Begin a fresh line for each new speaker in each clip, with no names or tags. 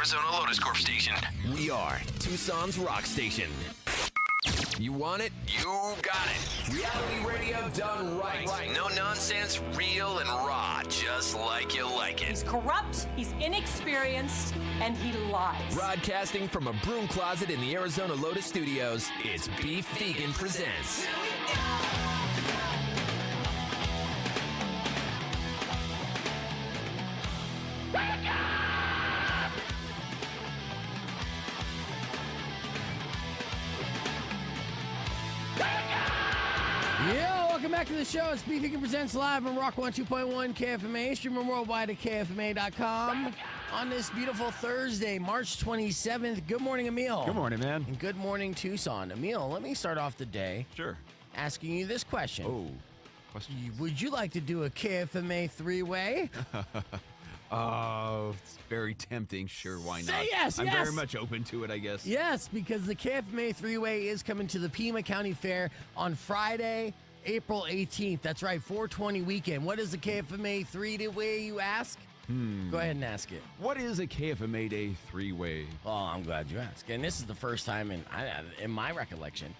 Arizona Lotus Corp station.
We are Tucson's rock station. You want it? You got it. Reality radio done right. No nonsense, real and raw, just like you like it.
He's corrupt, he's inexperienced, and he lies.
Broadcasting from a broom closet in the Arizona Lotus Studios, it's Beef Vegan Presents.
Welcome back to the show. It's Beef Vegan Presents live on Rock 102.1 KFMA, streaming worldwide at KFMA.com on this beautiful Thursday, March 27th. Good morning, Emil.
Good morning, man.
And good morning, Tucson. Emil, let me start off the day asking you this question.
Oh, question.
Would you like to do a KFMA Threeway?
Oh, it's very tempting. Sure, why not?
Say yes,
I'm
yes.
very much open to it, I guess.
Yes, because the KFMA Threeway is coming to the Pima County Fair on Friday, April 18th. That's right, 420 weekend. What is the KFMA Three-Way, you ask? Go ahead and ask it.
What is a KFMA Day three-way?
Oh, I'm glad you asked. And this is the first time in my recollection.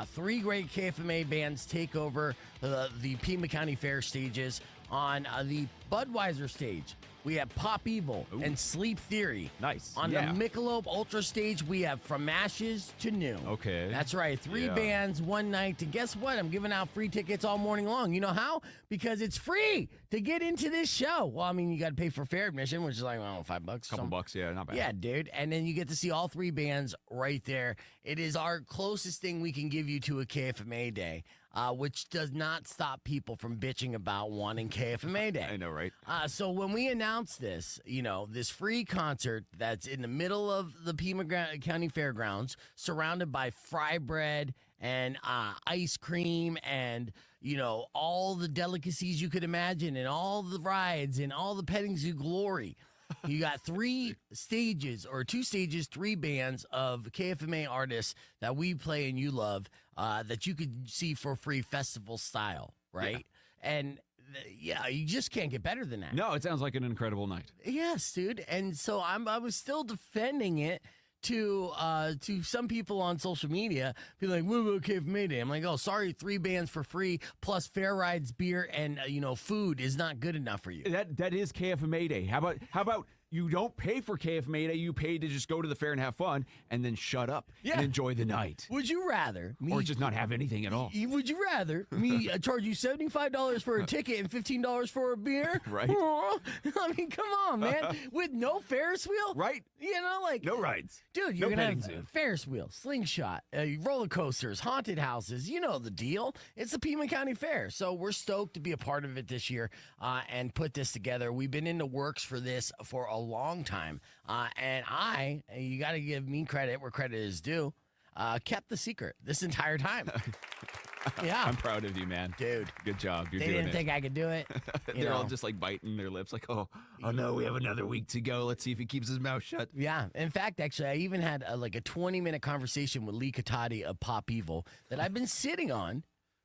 Three great KFMA bands take over the Pima County Fair stages. On the Budweiser stage, we have Pop Evil and Sleep Theory.
Nice.
On the Michelob Ultra stage, we have From Ashes to New.
Okay.
That's right. Three bands, one night. And guess what? I'm giving out free tickets all morning long. You know how? Because it's free to get into this show. Well, I mean, you got to pay for fair admission, which is like, I don't know, $5.
Couple bucks, yeah, not bad.
Yeah, dude. And then you get to see all three bands right there. It is our closest thing we can give you to a KFMA day. Which does not stop people from bitching about wanting KFMA Day.
I know, right?
So when we announced this, this free concert that's in the middle of the Pima County Fairgrounds, surrounded by fry bread and ice cream and, all the delicacies you could imagine and all the rides and all the pettings of glory. You got two stages, three bands of KFMA artists that we play and you love that you could see for free festival style, right? Yeah. And you just can't get better than that.
No, it sounds like an incredible night.
Yes, dude. And so I was still defending it to some people on social media, be like, "What about KFMA Day?" I'm like, "Oh, sorry, three bands for free plus fair rides, beer, and food is not good enough for you."
That is KFMA Day. How about you don't pay for KFMA Day, you pay to just go to the fair and have fun, and then shut up and enjoy the night.
Would you rather
or just not have anything at all?
Would you rather me charge you $75 for a ticket and $15 for a beer?
Right.
I mean, come on, man. With no Ferris wheel?
Right.
No
rides.
Dude, you're going to have Ferris wheel, slingshot, roller coasters, haunted houses. You know the deal. It's the Pima County Fair. So we're stoked to be a part of it this year and put this together. We've been in the works for this for a long time. And you got to give me credit where credit is due, kept the secret this entire time. Yeah.
I'm proud of you, man.
Dude.
Good job. You're
they
doing
didn't think I could do it.
They're all just like biting their lips like, oh no, we have another week to go. Let's see if he keeps his mouth shut.
Yeah. In fact, actually, I even had a 20-minute conversation with Lee Katati of Pop Evil that I've been sitting on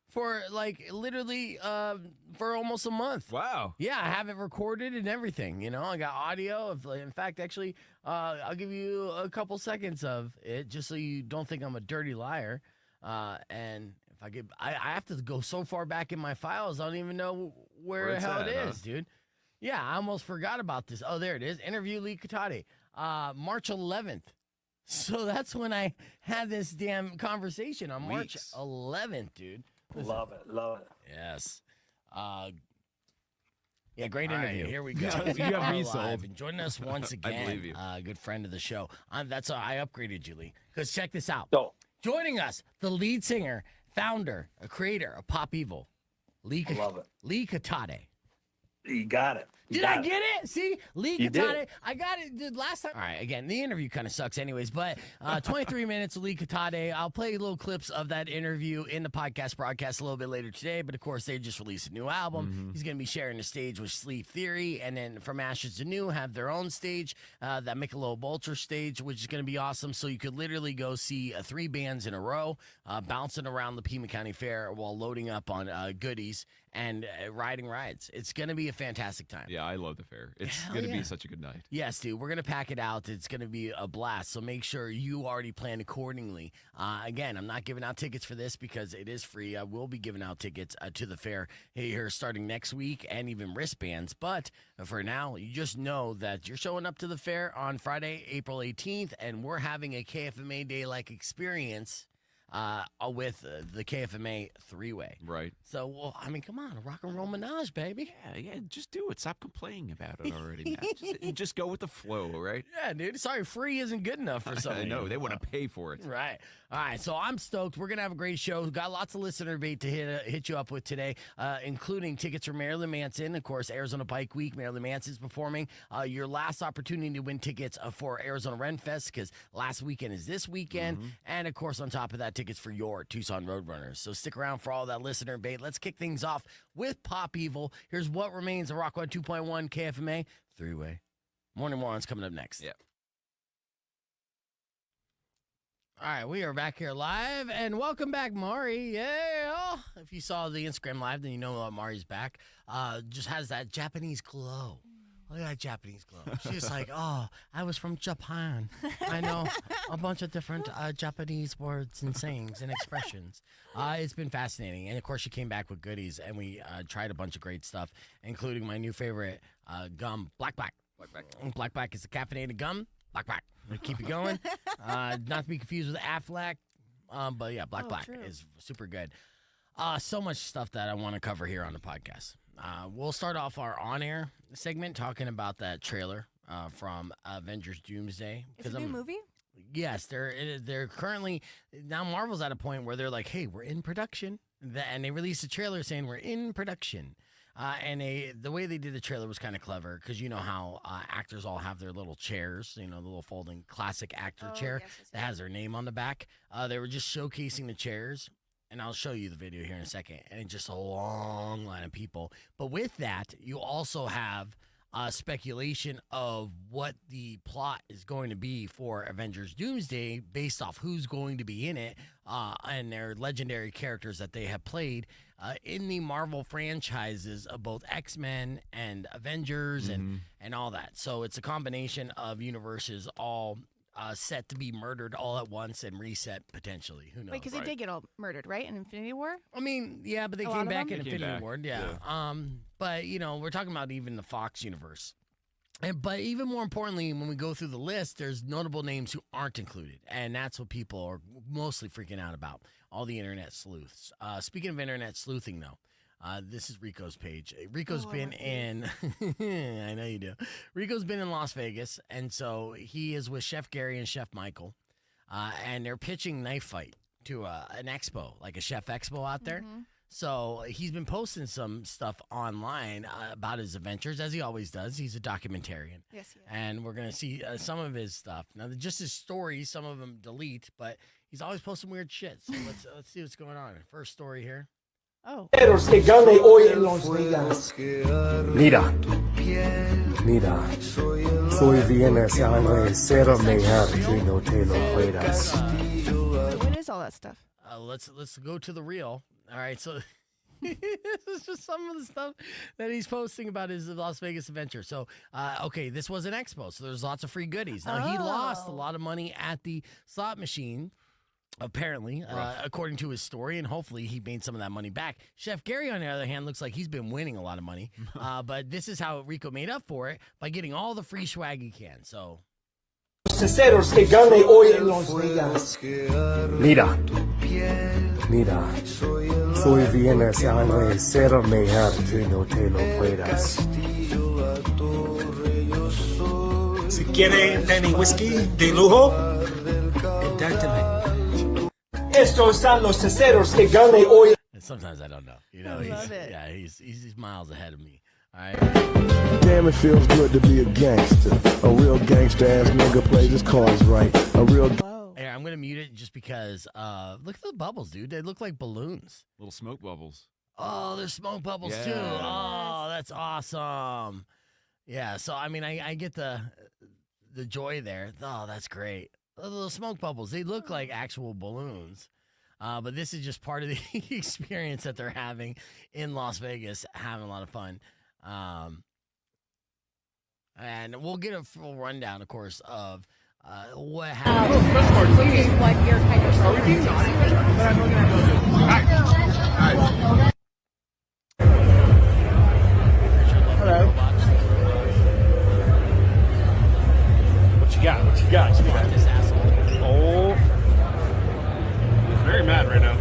for literally for almost a month.
Wow.
Yeah, I have it recorded and everything. I got audio of. In fact, actually, I'll give you a couple seconds of it just so you don't think I'm a dirty liar. And if I have to go so far back in my files, I don't even know where the hell it is, dude. Yeah, I almost forgot about this. Oh, there it is. Interview Lee Katati, March 11th. So that's when I had this damn conversation on March 11th, dude.
Love it.
Yes. Yeah, great interview.
Right.
Here we go.
You got me sold.
And joining us once again,
I believe you.
Good friend of the show. That's I upgraded you, Lee. Because check this out.
No.
Joining us, the lead singer, founder, creator of Pop Evil, Lee Katati.
You got it.
Did I get it? See? Lee
You
Katati.
did.
I got it the last time. All right, again, the interview kind of sucks anyways, but 23 minutes of Lee Katati. I'll play little clips of that interview in the podcast broadcast a little bit later today, but of course, they just released a new album. Mm-hmm. He's going to be sharing the stage with Sleep Theory, and then From Ashes to New have their own stage, that Michelob Ultra stage, which is going to be awesome. So you could literally go see three bands in a row, bouncing around the Pima County Fair while loading up on goodies. and riding rides. It's going to be a fantastic time.
Yeah, I love the fair. It's
Hell
going to
yeah.
be such a good night.
Yes, dude, we're going to pack it out. It's going to be a blast. So make sure you already plan accordingly. Again, I'm not giving out tickets for this because it is free. I will be giving out tickets to the fair here starting next week and even wristbands. But for now, you just know that you're showing up to the fair on Friday, April 18th, and we're having a KFMA Day-like experience with the KFMA Threeway.
Right.
So, well, I mean, come on, a rock and roll menage, baby.
Yeah, just do it. Stop complaining about it already, man. Just go with the flow, right?
Yeah, dude. Sorry, free isn't good enough for some.
I know. They want to pay for it.
Right. All right. So I'm stoked. We're going to have a great show. We've got lots of listener bait to hit you up with today, including tickets for Marilyn Manson. Of course, Arizona Bike Week. Marilyn Manson's performing. Your last opportunity to win tickets for Arizona Ren Fest because last weekend is this weekend. And, of course, on top of that, tickets for your Tucson Roadrunners. So stick around for all that listener bait. Let's kick things off with Pop Evil. Here's what remains of Rock 102.1 KFMA Threeway. Morning Morons coming up next.
Yeah.
All right, we are back here live, and welcome back, Mari. Yeah. If you saw the Instagram live, then you know Mari's back. Just has that Japanese glow. Look at that Japanese glow. She's like, oh, I was from Japan. I know a bunch of different Japanese words and sayings and expressions. It's been fascinating. And, of course, she came back with goodies, and we tried a bunch of great stuff, including my new favorite gum, Black. Black is a caffeinated gum. Black. Keep it going. Not to be confused with Aflac, but yeah, Black
True.
is super good. So much stuff that I want to cover here on the podcast. We'll start off our on-air segment talking about that trailer from Avengers Doomsday.
It's a new movie?
Yes, they're currently now. Marvel's at a point where they're like, "Hey, we're in production," and they released a trailer saying we're in production. And the way they did the trailer was kind of clever because you know how actors all have their little chairs, you know, the little folding classic actor chair that has their name on the back. They were just showcasing the chairs, and I'll show you the video here in a second. And it's just a long line of people. But with that, you also have speculation of what the plot is going to be for Avengers Doomsday based off who's going to be in it and their legendary characters that they have played in the Marvel franchises of both X-Men and Avengers and all that. So it's a combination of universes all set to be murdered all at once and reset potentially. Who knows?
Wait, because they did get all murdered, right? In Infinity War?
I mean, yeah, but they
A lot
came
of
back
them?
in
They came
Infinity
back,
War. Yeah. But, you know, we're talking about even the Fox universe. But even more importantly, when we go through the list, there's notable names who aren't included. And that's what people are mostly freaking out about, all the internet sleuths. Speaking of internet sleuthing, though, this is Rico's page. Rico's been in, I know you do. Rico's been in Las Vegas, and so he is with Chef Gary and Chef Michael, and they're pitching Knife Fight to an expo, like a Chef Expo out there. So he's been posting some stuff online about his adventures, as he always does. He's a documentarian.
Yes, he is.
And we're going to see some of his stuff. Now, just his stories, some of them delete, but he's always posting weird shit. So let's see what's going on. First story here.
Oh.
Que gane hoy en Las Vegas. Mira, soy viernes al cero me que no te lo puedas.
What is all that stuff?
Let's go to the reel. All right, so this is just some of the stuff that he's posting about his Las Vegas adventure. So, okay, this was an expo, so there's lots of free goodies. Now, he lost a lot of money at the slot machine, apparently, according to his story, and hopefully he made some of that money back. Chef Gary, on the other hand, looks like he's been winning a lot of money, but this is how Rico made up for it, by getting all the free swag he can. So,
Ceros que gane hoy en Las Vegas. Mira, soy viernes al cero me que no te lo puedas. Si quiere Danny Whiskey de lujo, contáctame. Estos son los ceros que gane hoy.
and sometimes I don't know. You know,
I love it.
Yeah, he's miles ahead of me. All right.
Damn, it feels good to be a gangster. A real gangster-ass nigga plays his cards right. A real...
Whoa.
Here, I'm going to mute it just because, look at the bubbles, dude. They look like balloons.
Little smoke bubbles.
Oh, there's smoke bubbles, too.
Yeah.
Oh, that's awesome. Yeah, so, I mean, I get the joy there. Oh, that's great. The little smoke bubbles, they look like actual balloons. But this is just part of the experience that they're having in Las Vegas, having a lot of fun. And we'll get a full rundown, of course, of what happened.
What your kind of story is.
Hello. What you got? What you got?
Fuck this asshole.
Oh.
He's very mad right now.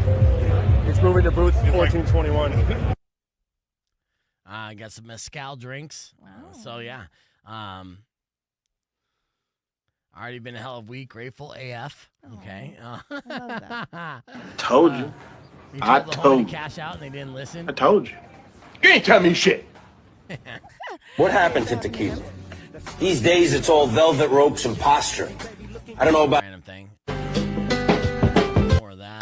It's moving to booth 1421.
I got some mezcal drinks. So, yeah. Already been a hell of a week. Grateful AF. Okay.
I love that.
Told you.
You
I
told the
told
homie
you.
to cash out and they didn't listen.
I told you.
You ain't telling me shit.
What happened to tequila? These days it's all velvet ropes and posturing. I don't know about
Random thing. More of that.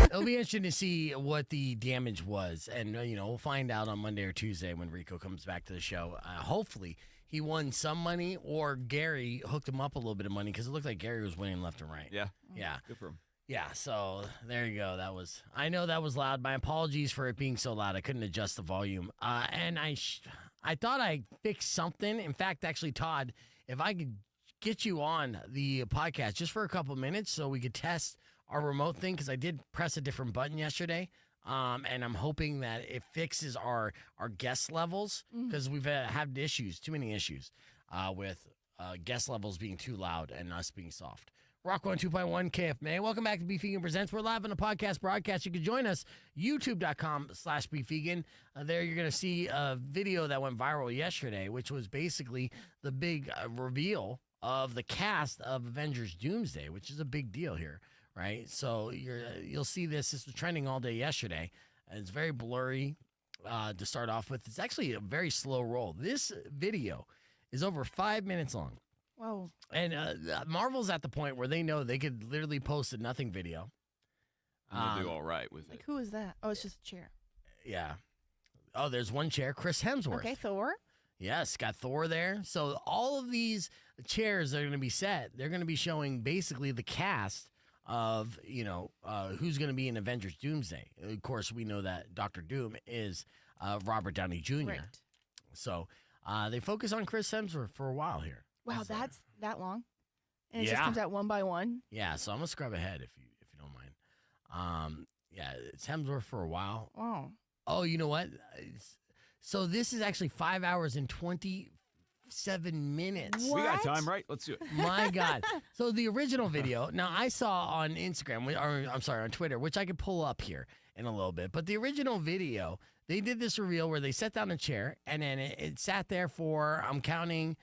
It'll be interesting to see what the damage was, and we'll find out on Monday or Tuesday when Rico comes back to the show. Hopefully, he won some money, or Gary hooked him up a little bit of money because it looked like Gary was winning left and right.
Yeah.
Yeah.
Good for him.
Yeah, so there you go. I know that was loud. My apologies for it being so loud. I couldn't adjust the volume. And I thought I fixed something. In fact, actually, Todd, if I could get you on the podcast just for a couple minutes so we could test our remote thing, because I did press a different button yesterday. And I'm hoping that it fixes our guest levels, because we've had too many issues with guest levels being too loud and us being soft. Rock 102.1 KFMA. Welcome back to Beef Vegan Presents. We're live on a podcast broadcast. You can join us, youtube.com/beefvegan. There you're going to see a video that went viral yesterday, which was basically the big reveal of the cast of Avengers Doomsday, which is a big deal here, right? So you'll see this. This was trending all day yesterday. And it's very blurry to start off with. It's actually a very slow roll. This video is over 5 minutes long.
Whoa.
And Marvel's at the point where they know they could literally post a nothing video.
And they'll do all right with
Like,
it.
who is that? Oh, it's just a chair.
Yeah. Oh, there's one chair. Chris Hemsworth.
Okay, Thor.
Yes, got Thor there. So all of these chairs that are going to be set, they're going to be showing basically the cast of, who's going to be in Avengers Doomsday. Of course, we know that Dr. Doom is Robert Downey Jr.
Right.
So they focus on Chris Hemsworth for a while here.
Wow, that's that long. And it just
Yeah.
comes out one by one.
Yeah, so I'm going to scrub ahead if you don't mind. Yeah, it's Hemsworth for a while.
Wow.
Oh, you know what? So this is actually 5 hours and 27 minutes.
We got time, right? Let's do it.
My God. So the original video, now I saw on Instagram, or I'm sorry, on Twitter, which I could pull up here in a little bit. But the original video, they did this reveal where they set down a chair and then it sat there for, I'm counting,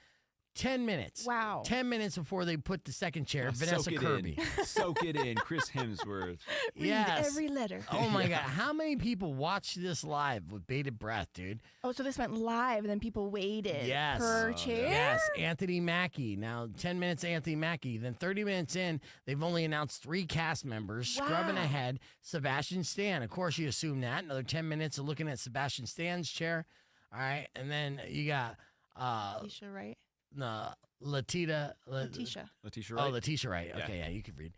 10 minutes.
Wow.
10 minutes before they put the second chair, Vanessa
Soak it
Kirby.
in. Soak it in. Chris Hemsworth.
Read
Yes.
every letter.
Oh my God. How many people watched this live with bated breath, dude?
Oh, so this went live and then people waited
Yes.
per chair?
Yes, Anthony Mackie. Now, 10 minutes, Anthony Mackie. Then 30 minutes in, they've only announced 3 cast members. Scrubbing
Wow.
ahead, Sebastian Stan. Of course, you assume that. Another 10 minutes of looking at Sebastian Stan's chair. All right, and then you got
Letitia, right?
Letitia.
Letitia.
Letitia
Oh,
Wright.
Letitia Wright.
Yeah.
Okay, yeah, you can read.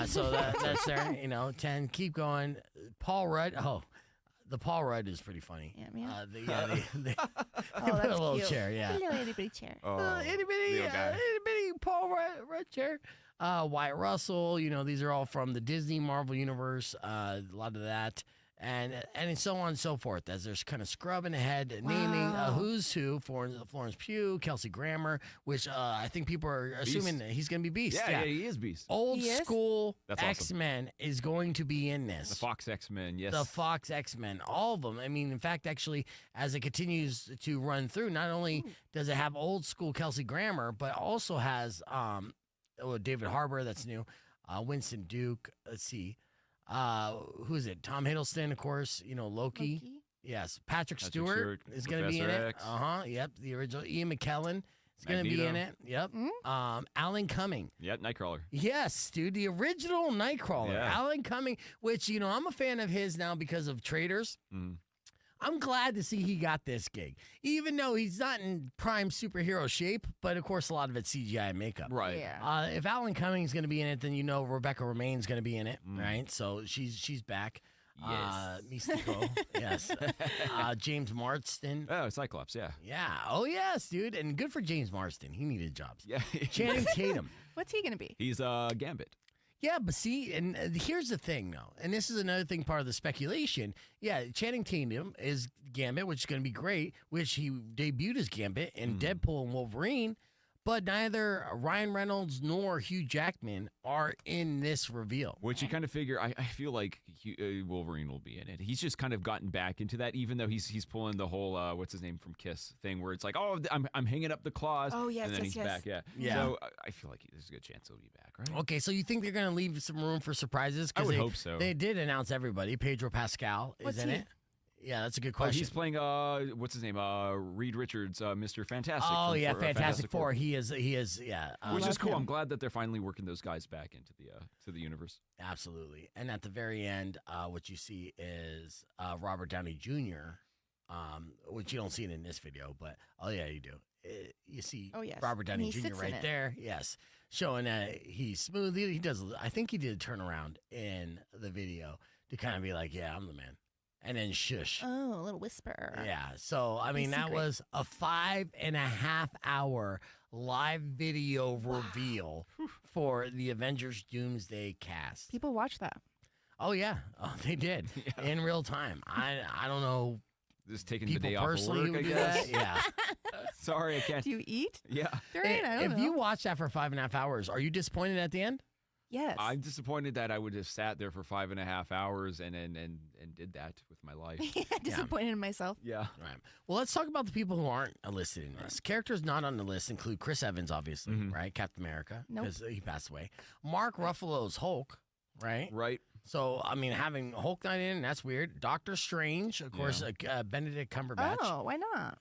So that's there. 10. Keep going. Paul Rudd. Oh, the Paul Rudd is pretty funny.
Yeah, man.
They
Oh,
put a
that's
little
cute.
chair. Yeah.
Hello, itty bitty chair.
Anybody Paul Rudd chair. Wyatt Russell. These are all from the Disney Marvel universe. A lot of that. And so on and so forth, as they're kind of scrubbing ahead, naming who's who. Florence Pugh, Kelsey Grammer, which I think people are assuming that he's going to be Beast.
Yeah, he is Beast.
Old
He is?
school
That's awesome.
X-Men is going to be in this.
The Fox X-Men, yes.
The Fox X-Men, all of them. I mean, in fact, actually, as it continues to run through, not only does it have old school Kelsey Grammer, but also has David Harbour, that's new, Winston Duke, let's see, who is it? Tom Hiddleston, of course, Loki. Yes, Patrick Stewart is going to be in
Professor
it.
X.
Yep, the original. Ian McKellen is going to be in it. Yep. Alan Cumming.
Yeah, Nightcrawler.
Yes, dude, the original Nightcrawler.
Yeah.
Alan Cumming, which, I'm a fan of his now because of Traitors. I'm glad to see he got this gig, even though he's not in prime superhero shape, but of course a lot of it's CGI and makeup.
Right.
Yeah.
If Alan Cumming's going to be in it, then Rebecca Romaine's going to be in it, right? So she's back.
Yes.
Mystico, yes. James Marsden.
Oh, Cyclops, yeah.
Yeah. Oh, yes, dude. And good for James Marsden. He needed jobs.
Yeah.
Channing Tatum.
What's he going to be?
He's Gambit.
Yeah, but see, and here's the thing, though, and this is another thing, part of the speculation. Yeah, Channing Tatum is Gambit, which is going to be great, which he debuted as Gambit in Deadpool and Wolverine, but neither Ryan Reynolds nor Hugh Jackman are in this reveal.
Which you kind of figure, I feel like Wolverine will be in it. He's just kind of gotten back into that, even though he's pulling the whole, what's his name from Kiss thing, where it's like, oh, I'm hanging up the claws.
Oh, yes,
and then
yes,
he's
yes.
back, yeah.
Yeah.
So I feel like there's a good chance he'll be back, right?
Okay, so you think they're going to leave some room for surprises?
I would hope so.
They did announce everybody. Pedro Pascal is
What's
in
he?
it. Yeah, that's a good
Oh,
question.
he's playing, what's his name? Reed Richards, Mr. Fantastic.
Oh,
from
yeah, Fantastic Four.
Four.
He is, yeah.
Which
love
is cool.
him.
I'm glad that they're finally working those guys back into the universe.
Absolutely. And at the very end, what you see is Robert Downey Jr., which you don't see it in this video, but oh, yeah, you do. You see
Oh, yes.
Robert
And
Downey
he
Jr.
sits in
right
it.
there. Yes. Showing that he's smooth. He does, I think he did a turnaround in the video to kind of be like, yeah, I'm the man. And then shush.
Oh, a little whisper.
Yeah. So, I mean, that
secret.
was a 5.5 hour live video reveal for the Avengers Doomsday cast.
People watch that.
Oh, yeah. Oh, they did in real time. I don't know.
Just taking the
People
day off of
personally
work,
who
I
do
guess.
that. Yeah.
Sorry, I can't.
Do you eat
Yeah.
during? I don't
If
know.
you watch that for 5.5 hours, are you disappointed at the end?
Yes.
I'm disappointed that I would have sat there for 5.5 hours and did that with my life.
Disappointed in myself.
Yeah.
Right. Well, let's talk about the people who aren't listed in this. Characters not on the list include Chris Evans, obviously, right? Captain America,
Nope.
because he passed away. Mark Ruffalo's Hulk, right?
Right.
So, I mean, having Hulk not in, that's weird. Doctor Strange, of course, Benedict Cumberbatch.
Oh, why not?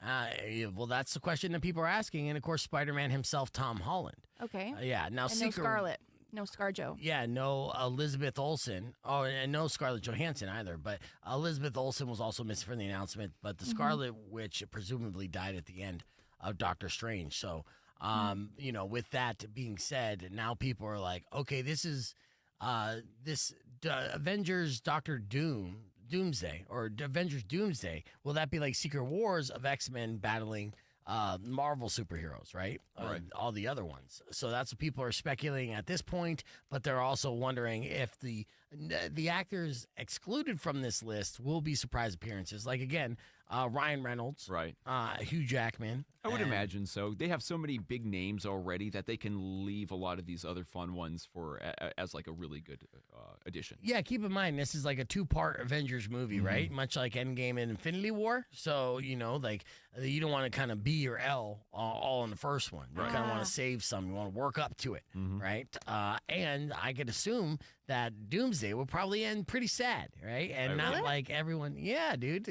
Yeah, well, that's the question that people are asking. And, of course, Spider-Man himself, Tom Holland.
Okay.
Yeah, now
And no
Secret...
Scarlet. No ScarJo.
Yeah, no Elizabeth Olsen. Oh, and no Scarlett Johansson either. But Elizabeth Olsen was also missing from the announcement. But the Scarlet Witch presumably died at the end of Doctor Strange. So, with that being said, now people are like, okay, this is Avengers Doomsday, or Avengers Doomsday. Will that be like Secret Wars of X-Men battling Marvel superheroes, right?
Right.
All the other ones. So that's what people are speculating at this point, but they're also wondering if the actors excluded from this list will be surprise appearances. Like, again, Ryan Reynolds,
Right.
Hugh Jackman.
I would
and-
imagine so. They have so many big names already that they can leave a lot of these other fun ones for as like a really good addition.
Yeah, keep in mind, this is like a two-part Avengers movie, right? Much like Endgame and Infinity War. So, you don't want to kind of be your L all in the first one. You kind of want to save some. You want to work up to it, right? And I could assume that Doomsday will probably end pretty sad, right? And not
Really?
like everyone. Yeah, dude.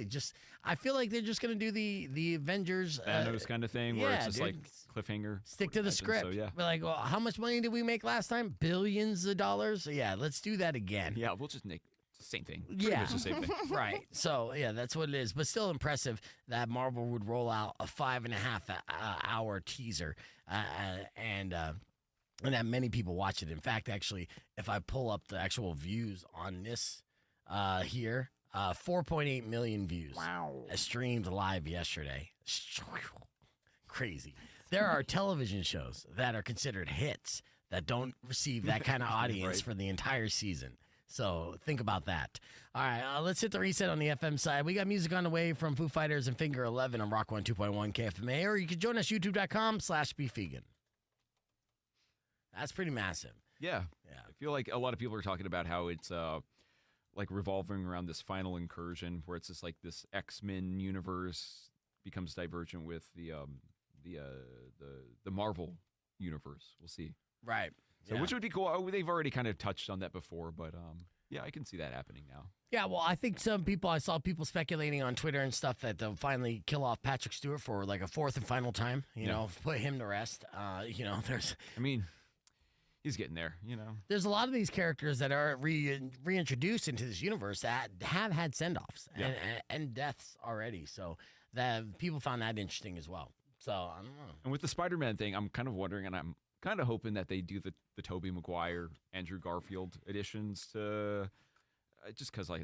I feel like they're just going to do the Avengers.
Thanos kind of thing where
yeah,
it's just
dude.
like cliffhanger.
Stick to the
Imagine,
script.
So, yeah.
We're like, well, how much money did we make last time? Billions of dollars? Yeah, let's do that again.
Yeah, we'll just make the same thing. Pretty
Yeah.
much the same thing.
Right. So, yeah, that's what it is. But still impressive that Marvel would roll out a 5.5 hour teaser and that many people watch it. In fact, actually, if I pull up the actual views on this here, 4.8 million views.
Wow.
Streamed live yesterday. Crazy. There are television shows that are considered hits that don't receive that kind of audience
Right.
for the entire season. So think about that. All right, let's hit the reset on the FM side. We got music on the way from Foo Fighters and Finger 11 on Rock 102.1 KFMA, or you can join us youtube.com/beefvegan. That's pretty massive.
Yeah.
Yeah.
I feel like a lot of people are talking about how it's like revolving around this final incursion where it's just like this X-Men universe becomes divergent with the Marvel universe. We'll see.
Right.
So which would be cool. Oh, they've already kind of touched on that before, but Yeah, I can see that happening now.
Yeah, well, I think I saw people speculating on Twitter and stuff that they'll finally kill off Patrick Stewart for like a fourth and final time, you know, put him to rest.
I mean, he's getting there,
There's a lot of these characters that are reintroduced into this universe that have had send-offs and deaths already. So that people found that interesting as well. So, I don't know.
And with the Spider-Man thing, I'm kind of wondering, and I'm kind of hoping that they do the Tobey Maguire, Andrew Garfield editions to... just because I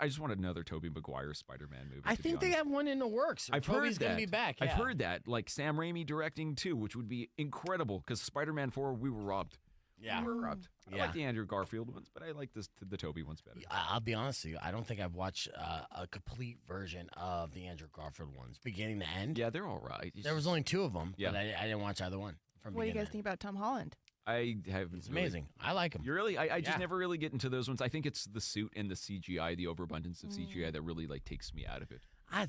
just want another Tobey Maguire Spider-Man movie.
I think they have one in the works.
I've
Tobey's
heard
gonna
that.
be back.
I've
yeah.
heard that, like Sam Raimi directing too, which would be incredible. Because Spider-Man 4, we were robbed.
Yeah,
we were robbed. I
Yeah.
like the Andrew Garfield ones, but I like the Tobey ones better.
I'll be honest with you. I don't think I've watched a complete version of the Andrew Garfield ones, beginning to end.
Yeah, they're all right.
There was only 2 of them,
Yeah.
but I didn't watch either one. From
What do you
beginning
guys
to
think about Tom Holland?
I haven't.
It's amazing. I like him.
You really? I just
Yeah.
never really get into those ones. I think it's the suit and the CGI, the overabundance of CGI that really like takes me out of it.
I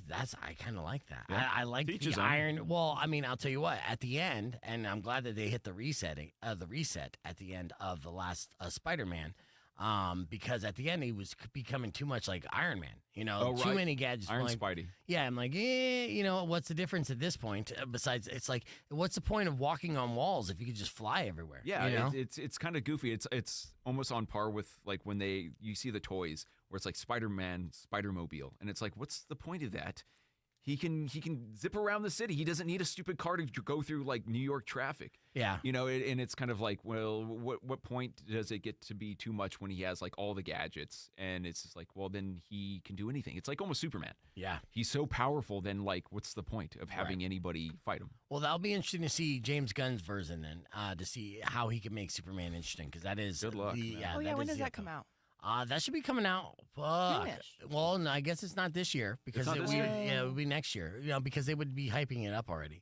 kind of like that.
Yeah.
I like
Teach
the
his own.
iron. Well, I mean, I'll tell you what. At the end, and I'm glad that they hit the reset at the end of the last Spider-Man, because at the end he was becoming too much like Iron Man. Too
right.
many gadgets.
Iron
like,
Spidey.
Yeah, I'm like, what's the difference at this point? Besides, it's like, what's the point of walking on walls if you could just fly everywhere?
Yeah, it's kind of goofy. It's almost on par with like when you see the toys where it's like Spider-Man, Spider-Mobile, and it's like, what's the point of that? He can zip around the city. He doesn't need a stupid car to go through like New York traffic.
Yeah.
And it's kind of like, well, what point does it get to be too much when he has like all the gadgets? And it's just like, well, then he can do anything. It's like almost Superman.
Yeah.
He's so powerful. Then like, what's the point of having anybody fight him?
Well, that'll be interesting to see James Gunn's version then, to see how he can make Superman interesting, because that is
Good luck, man.
When does that come out?
That should be coming out.
Soonish.
Well, no, I guess it's not this year because
not
it
this
would,
year?
it would be next year. Because they would be hyping it up already.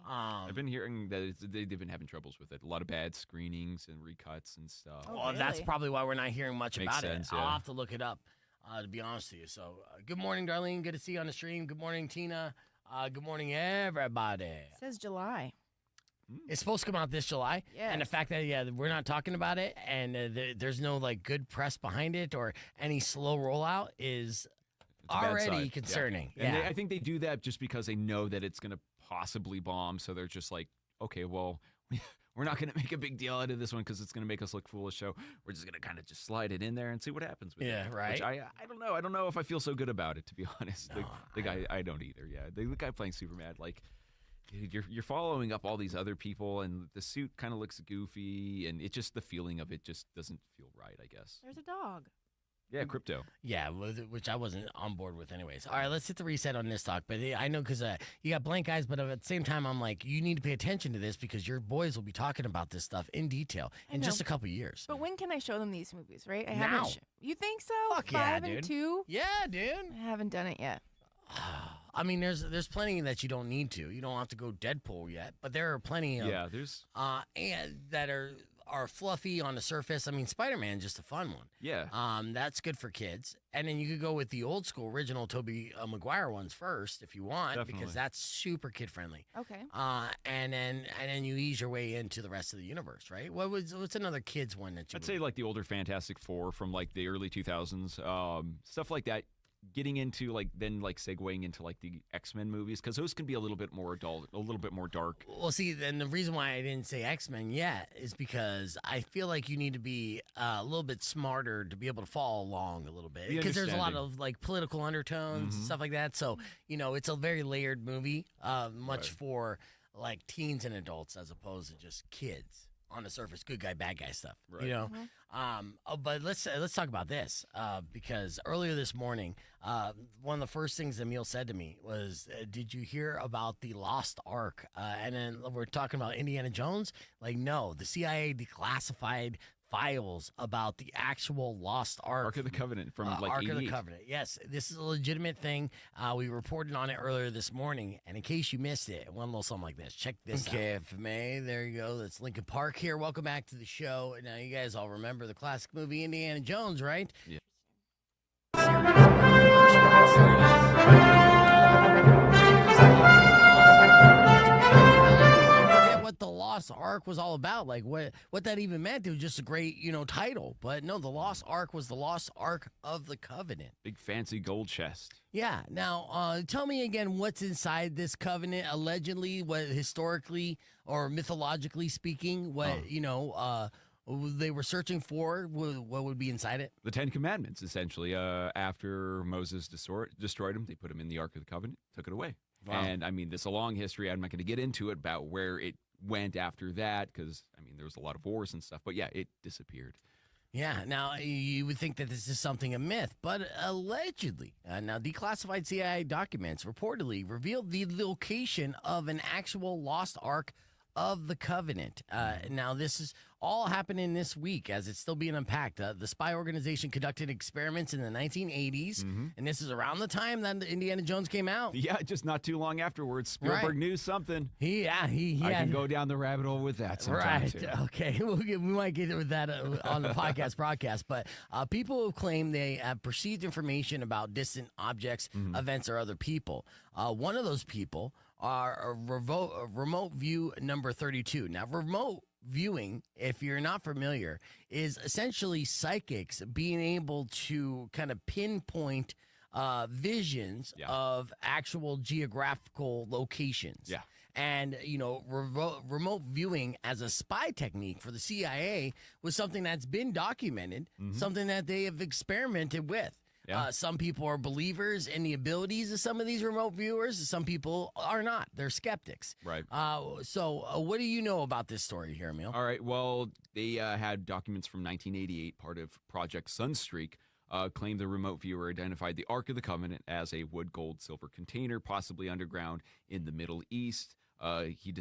I've been hearing that they've been having troubles with it. A lot of bad screenings and recuts and stuff.
Oh,
Well, that's
really?
probably why we're not hearing much
Makes
about
sense,
it. I'll
yeah.
have to look it up, to be honest with you. So, good morning, Darlene. Good to see you on the stream. Good morning, Tina. Good morning, everybody.
It says July.
It's supposed to come out this July, and the
Yes.
fact that we're not talking about it, and there's no like good press behind it or any slow rollout is
It's a bad
already
side.
concerning.
Yeah. And I think they do that just because they know that it's going to possibly bomb. So they're just like, okay, well, we're not going to make a big deal out of this one because it's going to make us look foolish. So we're just going to kind of just slide it in there and see what happens with it.
Yeah, right.
Which I don't know. I don't know if I feel so good about it, to be honest.
No,
the guy, I don't either. Yeah, the guy playing Superman, like, dude, you're following up all these other people, and the suit kind of looks goofy, and it just, the feeling of it just doesn't feel right, I guess.
There's a dog.
Yeah, Crypto.
Yeah, which I wasn't on board with anyways. All right, let's hit the reset on this talk. But I know because you got blank eyes, but at the same time, I'm like, you need to pay attention to this because your boys will be talking about this stuff in detail in just a couple years.
But when can I show them these movies, right? I
Now.
haven't. You think so?
Fuck yeah,
5 and
dude.
2?
Yeah, dude.
I haven't done it yet.
I mean, there's plenty that you don't need to. You don't have to go Deadpool yet, but there are plenty of
there's
and that are fluffy on the surface. I mean, Spider-Man's just a fun one.
Yeah.
That's good for kids. And then you could go with the old school original Tobey Maguire ones first if you want, because
Definitely.
that's super kid friendly.
Okay.
And then you ease your way into the rest of the universe, right? What's another kids one that you
I'd say like the older Fantastic Four from like the early 2000s, stuff like that. Getting into like segueing into like the X-Men movies, because those can be a little bit more adult, a little bit more dark.
Well, see, then the reason why I didn't say X-Men yet is because I feel like you need to be a little bit smarter to be able to follow along a little bit, because there's a lot of like political undertones and stuff like that. So it's a very layered movie, much for like teens and adults as opposed to just kids on the surface, good guy, bad guy stuff.
Right.
But let's talk about this because earlier this morning, one of the first things Emil said to me was, "Did you hear about the Lost Ark?" And then we're talking about Indiana Jones. Like, no, the CIA declassified files about the actual Lost Ark.
Ark of the Covenant from like
Ark of the
88.
Covenant. Yes, this is a legitimate thing. We reported on it earlier this morning, and in case you missed it, one little something like this. Check this out. KFMA, there you go. That's Lincoln Park here. Welcome back to the show. Now, you guys all remember the classic movie Indiana Jones, right?
Yeah.
What the Lost Ark Ark was all about, like what that even meant. It was just a great, title. But no, the Lost Ark was the Lost Ark of the Covenant.
Big fancy gold chest.
Yeah. Now, tell me again what's inside this covenant. Allegedly, what historically or mythologically speaking, what they were searching for, what would be inside it?
The Ten Commandments, essentially. After Moses destroyed them, they put them in the Ark of the Covenant, took it away. Wow. And I mean, there's a long history. I'm not going to get into it about where it went after that because, I mean, there was a lot of wars and stuff. But yeah, it disappeared.
Yeah, now you would think that this is something a myth, but allegedly, now declassified CIA documents reportedly revealed the location of an actual Lost Ark of the Covenant. Now, this is all happening this week as it's still being unpacked. The spy organization conducted experiments in the 1980s, and this is around the time that Indiana Jones came out.
Yeah, just not too long afterwards. Spielberg knew something.
He
I can go down the rabbit hole with that sometimes.
Right, okay. We might get with that on the podcast broadcast, but people have claimed they have perceived information about distant objects, events, or other people. One of those people are remote view number 32. Now, remote viewing, if you're not familiar, is essentially psychics being able to kind of pinpoint visions of actual geographical locations.
Yeah.
And, remote viewing as a spy technique for the CIA was something that's been documented, something that they have experimented with. Yeah. Some people are believers in the abilities of some of these remote viewers. Some people are not. They're skeptics.
Right.
So what do you know about this story here, Emil?
All right. Well, they had documents from 1988, part of Project Sunstreak, claimed the remote viewer identified the Ark of the Covenant as a wood, gold, silver container, possibly underground in the Middle East. He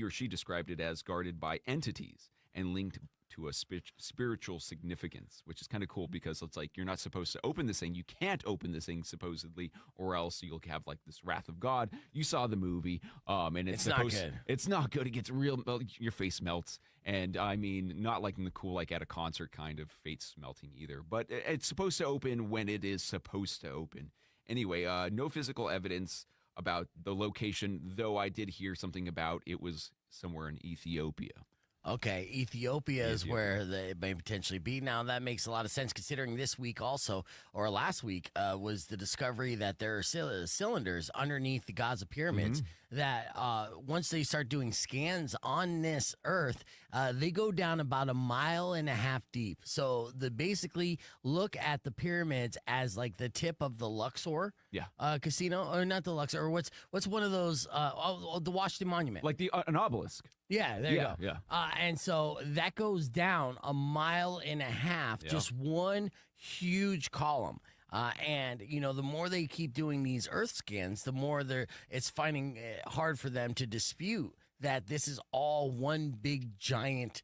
or she described it as guarded by entities and linked to a spiritual significance, which is kind of cool because it's like you're not supposed to open this thing. You can't open this thing supposedly, or else you'll have like this wrath of God. You saw the movie, and it's supposed,
not good.
It's not good. It gets real. Your face melts, and I mean, not like in the cool, like at a concert kind of face melting either. But it's supposed to open when it is supposed to open. Anyway, no physical evidence about the location, though I did hear something about it was somewhere in Ethiopia.
Okay, Ethiopia is where they may potentially be. Now, that makes a lot of sense considering this week also, or last week, was the discovery that there are cylinders underneath the Gaza pyramids that once they start doing scans on this Earth, they go down about 1.5 miles deep. So they basically look at the pyramids as like the tip of the Luxor casino, or not the Luxor, or what's one of those, the Washington Monument.
Like an obelisk.
Yeah, there you go.
Yeah.
And so that goes down 1.5 miles, just one huge column. And, the more they keep doing these Earth scans, the more it's finding it hard for them to dispute that this is all one big giant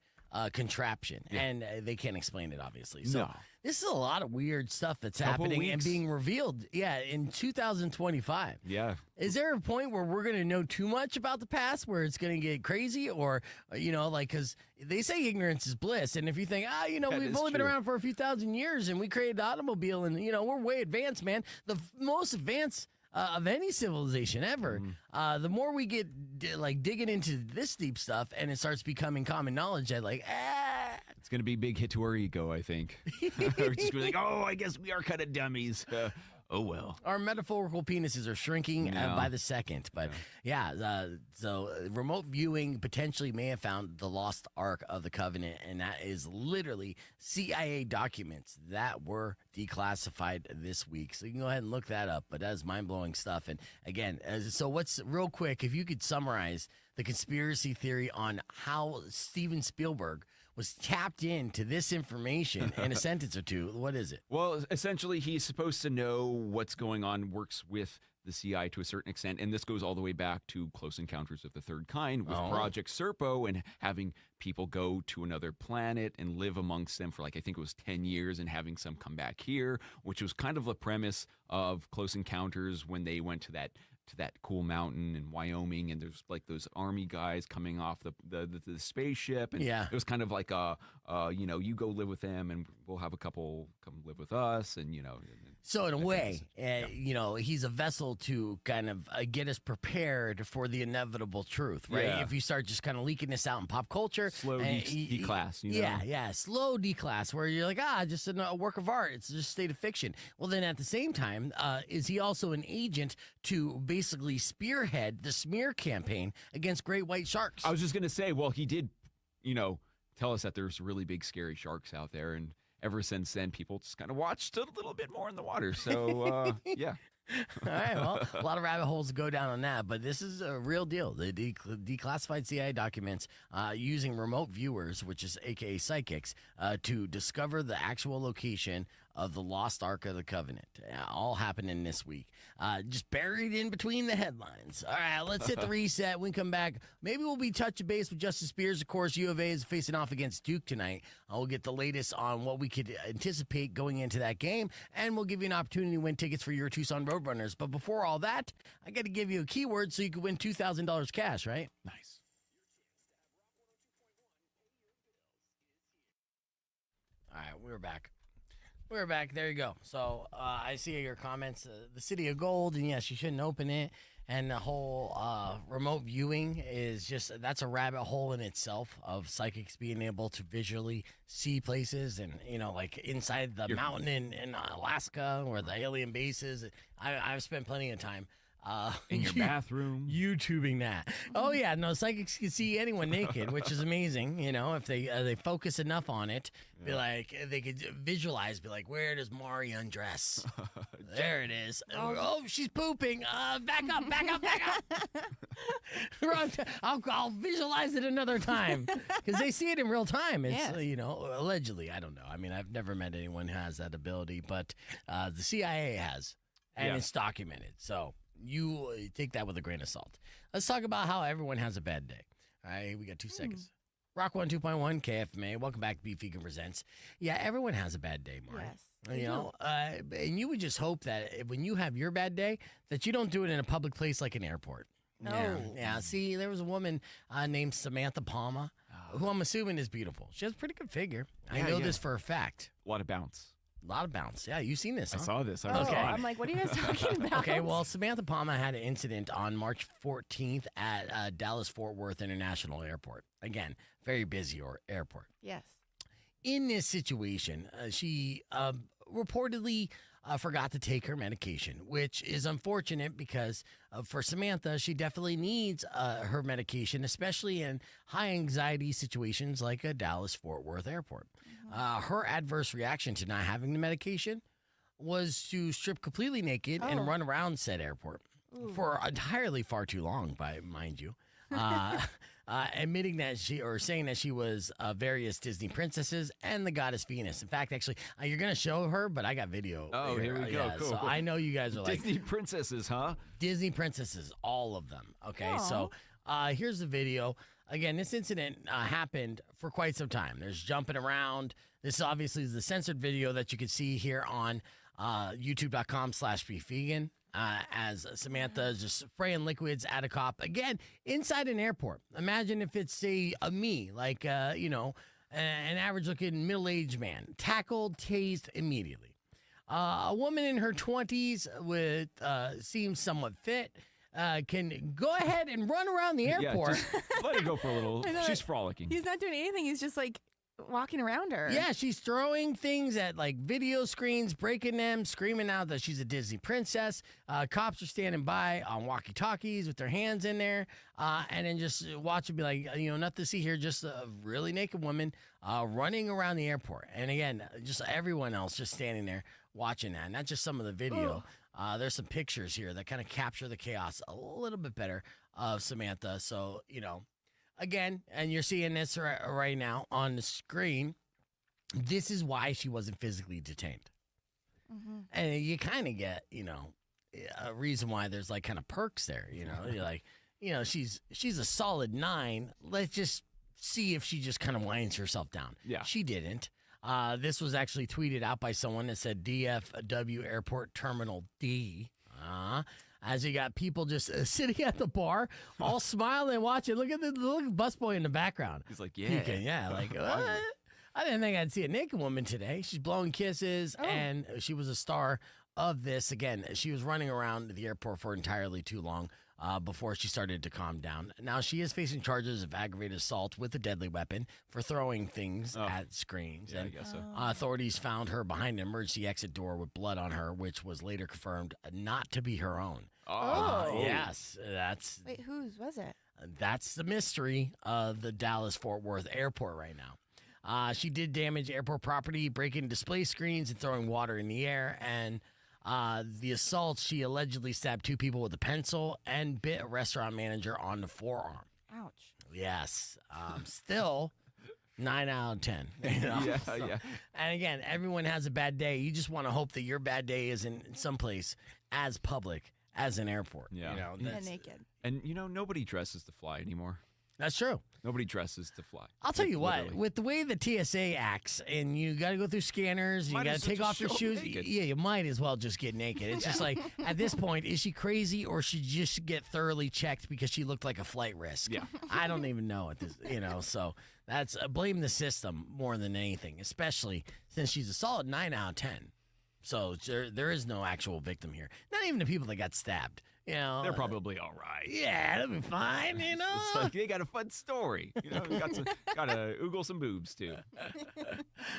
contraption. Yeah. And they can't explain it, obviously. So this is a lot of weird stuff that's happening and being revealed. Yeah, in 2025.
Yeah.
Is there a point where we're going to know too much about the past where it's going to get crazy? Or, because they say ignorance is bliss. And if you think, we've only been around for a few thousand years and we created the automobile and, we're way advanced, man. The most advanced of any civilization ever. The more we get digging into this deep stuff and it starts becoming common knowledge that
it's going to be a big hit to our ego, I think. We're just going to be like, I guess we are kind of dummies. Oh, well.
Our metaphorical penises are shrinking by the second. But so remote viewing potentially may have found the Lost Ark of the Covenant. And that is literally CIA documents that were declassified this week. So you can go ahead and look that up. But that is mind-blowing stuff. And again, so what's real quick, if you could summarize the conspiracy theory on how Steven Spielberg was tapped into this information in a sentence or two, what is it?
Well, essentially, he's supposed to know what's going on, works with the CIA to a certain extent, and this goes all the way back to Close Encounters of the Third Kind with Project Serpo and having people go to another planet and live amongst them for I think it was 10 years and having some come back here, which was kind of the premise of Close Encounters when they went to that to that cool mountain in Wyoming, and there's like those army guys coming off the spaceship, and
Yeah.
it was kind of like you go live with them, and we'll have a couple come live with us, and
So in a
that kind of
way,
stuff.
he's a vessel to kind of get us prepared for the inevitable truth, right?
Yeah.
If you start just kind of leaking this out in pop culture,
Slow
and
declass,
Yeah, slow declass, where you're like, just a work of art. It's just a state of fiction. Well, then at the same time, is he also an agent to basically spearhead the smear campaign against great white sharks?
I was just gonna say, well, he did, tell us that there's really big, scary sharks out there, and ever since then, people just kind of watched a little bit more in the water. So, yeah.
All right, well, a lot of rabbit holes to go down on that, but this is a real deal. The declassified CIA documents using remote viewers, which is AKA psychics, to discover the actual location of the Lost Ark of the Covenant. All happening this week. Just buried in between the headlines. All right, let's hit the reset. When we come back, maybe we'll be touching base with Justice Spears. Of course, U of A is facing off against Duke tonight. We'll get the latest on what we could anticipate going into that game, and we'll give you an opportunity to win tickets for your Tucson Roadrunners. But before all that, I got to give you a keyword so you can win $2,000 cash, right?
Nice.
All right, we're back. We're back. There you go. So I see your comments. The City of Gold, and yes, you shouldn't open it. And the whole remote viewing is that's a rabbit hole in itself of psychics being able to visually see places and, like inside the mountain in Alaska where the alien base is. I've spent plenty of time.
In your bathroom.
YouTubing that. Oh, yeah. No, psychics can see anyone naked, which is amazing. If they focus enough on it, be like, they could visualize, be like, where does Mari undress? There it is. Oh, she's pooping. Back up. Wrong I'll visualize it another time because they see it in real time. It's, allegedly. I don't know. I mean, I've never met anyone who has that ability, but the CIA has, and it's documented. So you take that with a grain of salt. Let's talk about how everyone has a bad day. All right, we got 2 seconds. Rock 102.1 KFMA. Welcome back to Beef Vegan Presents. Yeah, everyone has a bad day, Mari.
Yes.
And you would just hope that when you have your bad day, that you don't do it in a public place like an airport.
No.
Yeah. See, there was a woman named Samantha Palma, who I'm assuming is beautiful. She has a pretty good figure. I know this for a fact.
A lot of bounce.
A lot of bounce. Yeah, you've seen this, huh?
I saw this.
I'm like, what are you guys talking about?
Okay, well, Samantha Palma had an incident on March 14th at Dallas-Fort Worth International Airport. Again, very busy airport.
Yes.
In this situation, she reportedly forgot to take her medication, which is unfortunate because for Samantha, she definitely needs her medication, especially in high anxiety situations like a Dallas-Fort Worth airport. Her adverse reaction to not having the medication was to strip completely naked and run around said airport for entirely far too long, mind you. Admitting that saying that she was various Disney princesses and the goddess Venus. In fact, actually, you're going to show her, but I got video.
Oh, here we go. Cool.
So I know you guys are like
Disney princesses, huh?
Disney princesses, all of them. Okay,
Aww.
so here's the video. Again, this incident happened for quite some time. There's jumping around. This obviously is the censored video that you can see here on youtube.com/beefvegan. As Samantha is just spraying liquids at a cop. Again, inside an airport. Imagine if it's, say, me, like, an average-looking middle-aged man. Tackled, tased immediately. A woman in her 20s with seems somewhat fit. Can go ahead and run around the airport.
Yeah, just let her go for a little. She's frolicking.
He's not doing anything. He's just like walking around her.
Yeah, she's throwing things at like video screens, breaking them, screaming out that she's a Disney princess. Cops are standing by on walkie-talkies with their hands in there, and then just watch it be like, nothing to see here, just a really naked woman running around the airport. And again, just everyone else just standing there watching that. Not just some of the video. There's some pictures here that kind of capture the chaos a little bit better of Samantha. So, again, and you're seeing this right now on the screen, this is why she wasn't physically detained. Mm-hmm. And you kind of get, a reason why there's like kind of perks there, You're like, she's a solid 9. Let's just see if she just kind of winds herself down.
Yeah.
She didn't. This was actually tweeted out by someone that said DFW Airport Terminal D. as you got people just sitting at the bar, all smiling and watching. Look at the busboy in the background.
He's like, yeah.
Peeking, yeah, like, what? I didn't think I'd see a naked woman today. She's blowing kisses, and she was a star of this. Again, she was running around the airport for entirely too long before she started to calm down. Now, she is facing charges of aggravated assault with a deadly weapon for throwing things at screens.
Yeah,
and
I guess so.
authorities found her behind an emergency exit door with blood on her, which was later confirmed not to be her own. Yes,
Wait, whose was it?
that's the mystery of the Dallas-Fort Worth airport right now. She did damage airport property, breaking display screens and throwing water in the air. And the assault, she allegedly stabbed 2 people with a pencil and bit a restaurant manager on the forearm.
Ouch.
Yes. Still, 9 out of 10. You know?
Yeah.
And again, everyone has a bad day. You just want to hope that your bad day is in someplace as public as an airport.
Yeah.
You know,
And
that's,
naked.
And, nobody dresses to fly anymore.
that's true.
Nobody dresses to fly.
I'll tell you what,
Literally.
with the way the TSA acts, and you got to go through scanners,
Might
you got
as
to
well
take
just
off your
show up
shoes.
naked.
Yeah, you might as well just get naked. It's just like, at this point, is she crazy or should she just get thoroughly checked because she looked like a flight risk?
Yeah.
I don't even know at this, so that's blame the system more than anything, especially since she's a solid 9 out of 10. So there is no actual victim here. Not even the people that got stabbed.
They're probably all right.
Yeah, that'll be fine,
It's like they got a fun story. Got to oogle some boobs too.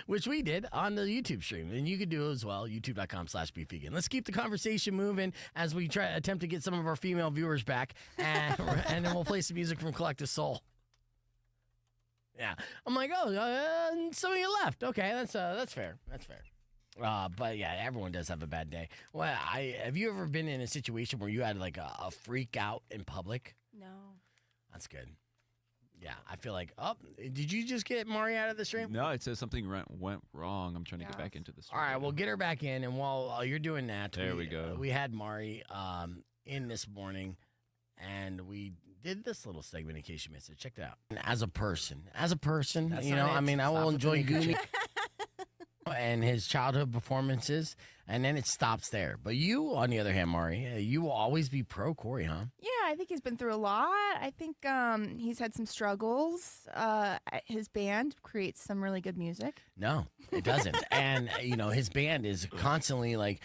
Which we did on the YouTube stream, and you could do it as well, youtube.com/beefvegan. Let's keep the conversation moving as we attempt to get some of our female viewers back, and then we'll play some music from Collective Soul. Yeah, I'm like, some of you left. Okay, that's fair. That's fair. But yeah, everyone does have a bad day. Well, have you ever been in a situation where you had like a freak out in public?
No.
That's good. Yeah, I feel like, did you just get Mari out of the stream?
No, it says something went wrong. I'm trying to get back into the story.
All right, we'll get her back in, and while you're doing that,
There we go.
We had Mari in this morning, and we did this little segment in case you missed it. Check it out. As a person,
That's
I
not it.
mean, I
Stop
will
with
enjoy
the
Goonie and his childhood performances, and then it stops there. But you, on the other hand, Mari, you will always be pro Corey, huh?
Yeah, I think he's been through a lot. I think he's had some struggles. His band creates some really good music.
No, it doesn't. And, his band is constantly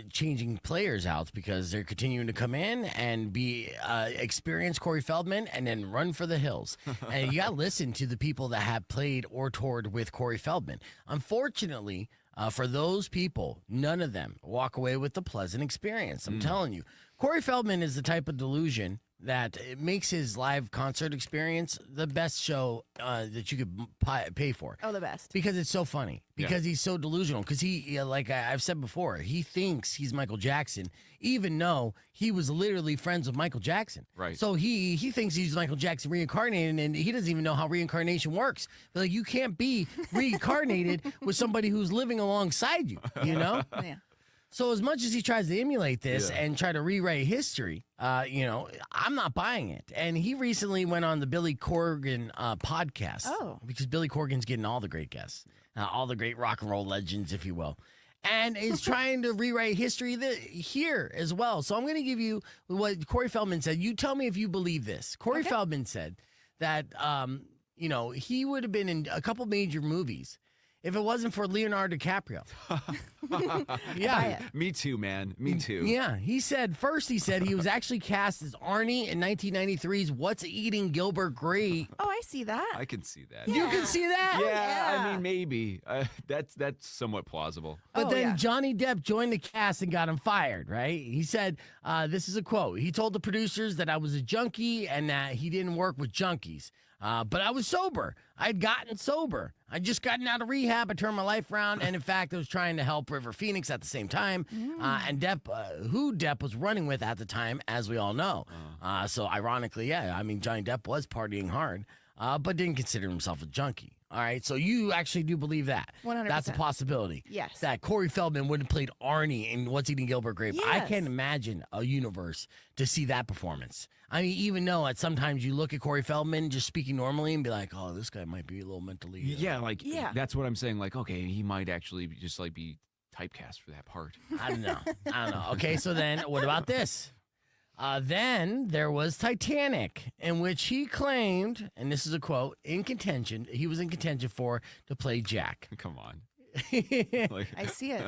changing players out because they're continuing to come in and be experienced Corey Feldman and then run for the hills. And you got to listen to the people that have played or toured with Corey Feldman. Unfortunately, for those people, none of them walk away with a pleasant experience. I'm telling you. Corey Feldman is the type of delusion that it makes his live concert experience the best show that you could pay for.
Oh, the best.
Because it's so funny. Because he's so delusional. Because he, like I've said before, he thinks he's Michael Jackson, even though he was literally friends with Michael Jackson.
Right.
So he thinks he's Michael Jackson reincarnated, and he doesn't even know how reincarnation works. But like, you can't be reincarnated with somebody who's living alongside you,
Yeah.
So as much as he tries to emulate this and try to rewrite history, I'm not buying it. And he recently went on the Billy Corgan podcast.
Oh.
Because Billy Corgan's getting all the great guests, all the great rock and roll legends, if you will. And is trying to rewrite history here as well. So I'm going to give you what Corey Feldman said. You tell me if you believe this. Corey Feldman said that, he would have been in a couple major movies if it wasn't for Leonardo DiCaprio. Yeah.
Me too, man. Me too.
Yeah. He said he was actually cast as Arnie in 1993's What's Eating Gilbert Grape.
Oh, I see that.
I can see that.
You can see that?
Yeah, I mean, maybe. That's somewhat plausible.
But then Johnny Depp joined the cast and got him fired, right? He said, this is a quote. He told the producers that I was a junkie and that he didn't work with junkies. But I was sober. I'd gotten sober. I'd just gotten out of rehab. I turned my life around. And in fact, I was trying to help River Phoenix at the same time. And Depp, who Depp was running with at the time, as we all know. So ironically, Johnny Depp was partying hard, but didn't consider himself a junkie. All right, so you actually do believe that.
100%.
That's a possibility.
Yes.
That Corey Feldman would have played Arnie in What's Eating Gilbert Grape.
Yes.
I can't imagine a universe to see that performance. I mean, even though at sometimes you look at Corey Feldman just speaking normally and be like, oh, this guy might be a little mentally...
That's what I'm saying. Like, okay, he might actually just like be typecast for that part.
I don't know. Okay, so then what about this? Then there was Titanic, in which he claimed, and this is a quote, he was in contention to play Jack.
Come on.
I see it.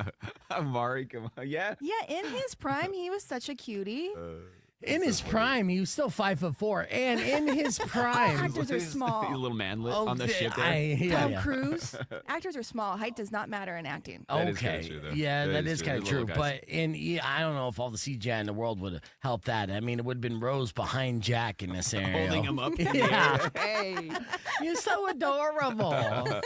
Mari, come on. Yeah.
Yeah, in his prime, he was such a cutie.
In his prime, he was still 5'4", and in his prime,
Actors are small.
A little manlet on the ship there.
Tom Cruise. Actors are small. Height does not matter in acting.
That is
Okay,
kinda true, though.
yeah, that is kind of
Little
true.
guys.
But I don't know if all the CGI in the world would have helped that. I mean, it would have been Rose behind Jack in this scenario.
Holding him up.
Yeah.
Hey.
You're so adorable.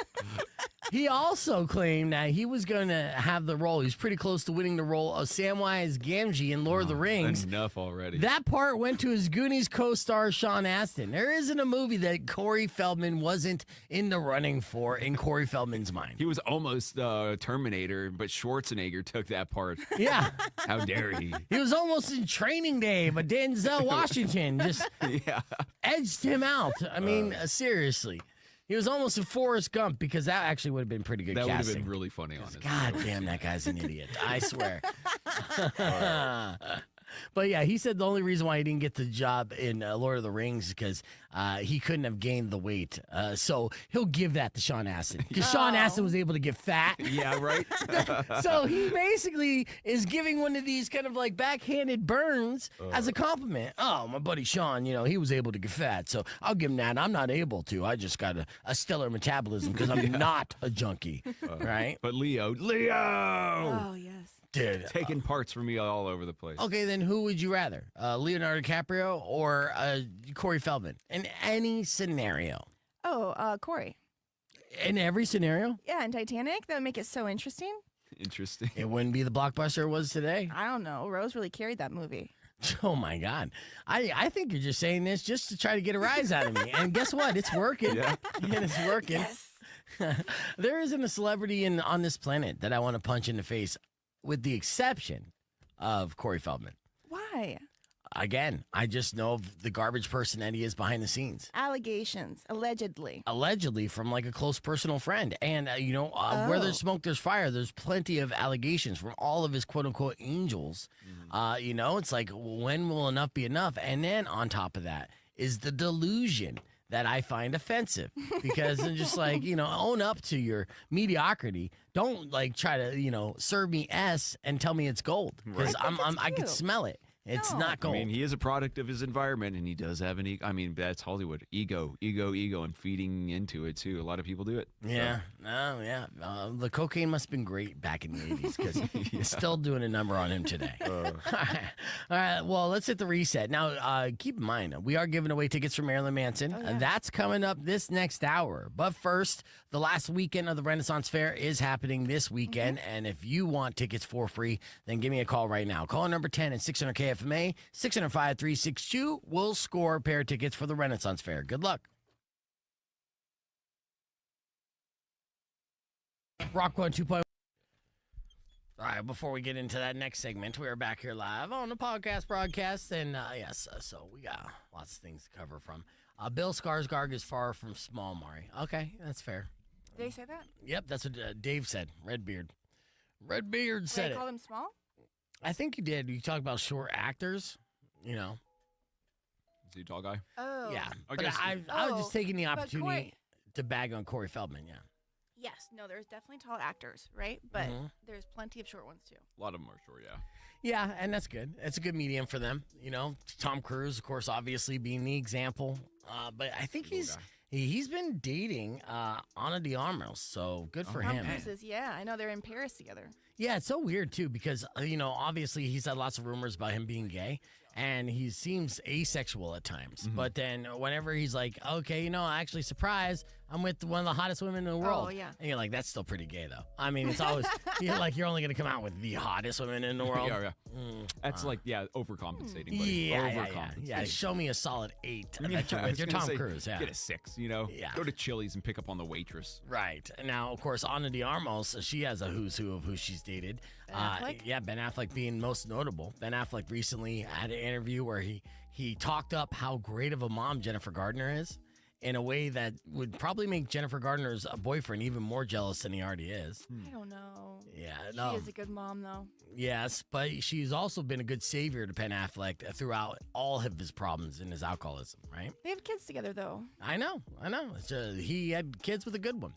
He also claimed that he was going to have the role. He's pretty close to winning the role of Samwise Gamgee in Lord of the Rings.
Enough already.
That part went to his Goonies co-star Sean Astin. There isn't a movie that Corey Feldman wasn't in the running for in Corey Feldman's mind.
He was almost Terminator, but Schwarzenegger took that part.
Yeah.
How dare he?
He was almost in Training Day, but Denzel Washington just edged him out. I mean, seriously. He was almost a Forrest Gump because that actually would have been pretty good
That would have
casting.
been really funny, honestly.
God damn, that guy's an idiot. I swear. But yeah, he said the only reason why he didn't get the job in Lord of the Rings is because he couldn't have gained the weight. So he'll give that to Sean Astin because Sean Astin was able to get fat.
Yeah, right?
So he basically is giving one of these kind of like backhanded burns as a compliment. Oh, my buddy Sean, he was able to get fat. So I'll give him that. I'm not able to. I just got a stellar metabolism because I'm not a junkie. Right?
But Leo.
Oh, yes.
Dude.
Taking parts from me all over the place.
Okay, then who would you rather? Leonardo DiCaprio or Corey Feldman? In any scenario.
Oh, Corey.
In every scenario?
Yeah, in Titanic, that would make it so interesting.
Interesting.
It wouldn't be the blockbuster it was today.
I don't know. Rose really carried that movie.
Oh, my God. I think you're just saying this just to try to get a rise out of me. And guess what? It's working.
Yeah.
And it's working.
Yes.
There isn't a celebrity on this planet that I want to punch in the face, with the exception of Corey Feldman.
Why?
Again, I just know of the garbage person that he is behind the scenes.
Allegations, allegedly.
Allegedly from like a close personal friend. And, where there's smoke, there's fire. There's plenty of allegations from all of his quote unquote angels. It's like, when will enough be enough? And then on top of that is the delusion that I find offensive because I'm just like, own up to your mediocrity. Don't like try to, serve me S and tell me it's gold because I can smell it. It's not gold.
I mean, he is a product of his environment, and he does have an ego. I mean, that's Hollywood. Ego, and feeding into it, too. A lot of people do it.
Yeah. The cocaine must have been great back in the 80s because it's still doing a number on him today. All right. Well, let's hit the reset. Now, keep in mind, we are giving away tickets for Marilyn Manson. That's coming up this next hour. But first, the last weekend of the Renaissance Fair is happening this weekend. And if you want tickets for free, then give me a call right now. Call number 10 at 600 KFMA, 605-362. We'll score a pair of tickets for the Renaissance Fair. Good luck. Rock 1 2.1. All right, before we get into that next segment, we are back here live on the podcast broadcast. And so we got lots of things to cover from. Bill Skarsgård is far from small, Mari. Okay, that's fair.
Did they say that?
Yep, that's what Dave said. Redbeard said
They
it.
call them small?
I think you did. You talk about short actors,
Is he a tall guy?
Oh.
Yeah,
I
but
guess-
I was just taking the
but
opportunity
Corey-
to bag on Corey Feldman, yeah.
Yes. No, there's definitely tall actors, right? But
Mhm.
there's plenty of short ones, too.
A lot of them are short, yeah.
Yeah, and that's good. It's a good medium for them. Tom Cruise, of course, obviously being the example. But I think he's been dating Ana de Armas, so good for
Tom
him.
Cruise is, yeah. I know they're in Paris together.
Yeah, it's so weird, too, because, obviously he's had lots of rumors about him being gay, and he seems asexual at times. But then whenever he's like, okay, actually, surprise, I'm with one of the hottest women in the world.
Oh, yeah.
And you're like, that's still pretty gay, though. I mean, it's always, you're only going to come out with the hottest women in the world.
Yeah. That's overcompensating, buddy.
Yeah, show me a solid 8 that you're
I
with
was
your
gonna
Tom
say,
Cruise. Yeah.
Get a 6,
Yeah.
Go to Chili's and pick up on the waitress.
Right. Now, of course, Ana de Armas, she has a who's who of who she's dated.
Ben Affleck?
Yeah, Ben Affleck being most notable. Ben Affleck recently had an interview where he talked up how great of a mom Jennifer Gardner is. in a way that would probably make Jennifer Gardner's boyfriend even more jealous than he already is.
I don't know.
Yeah,
She
no.
is a good mom, though.
Yes, but she's also been a good savior to Ben Affleck throughout all of his problems and his alcoholism, right?
They have kids together, though.
I know. He had kids with a good one,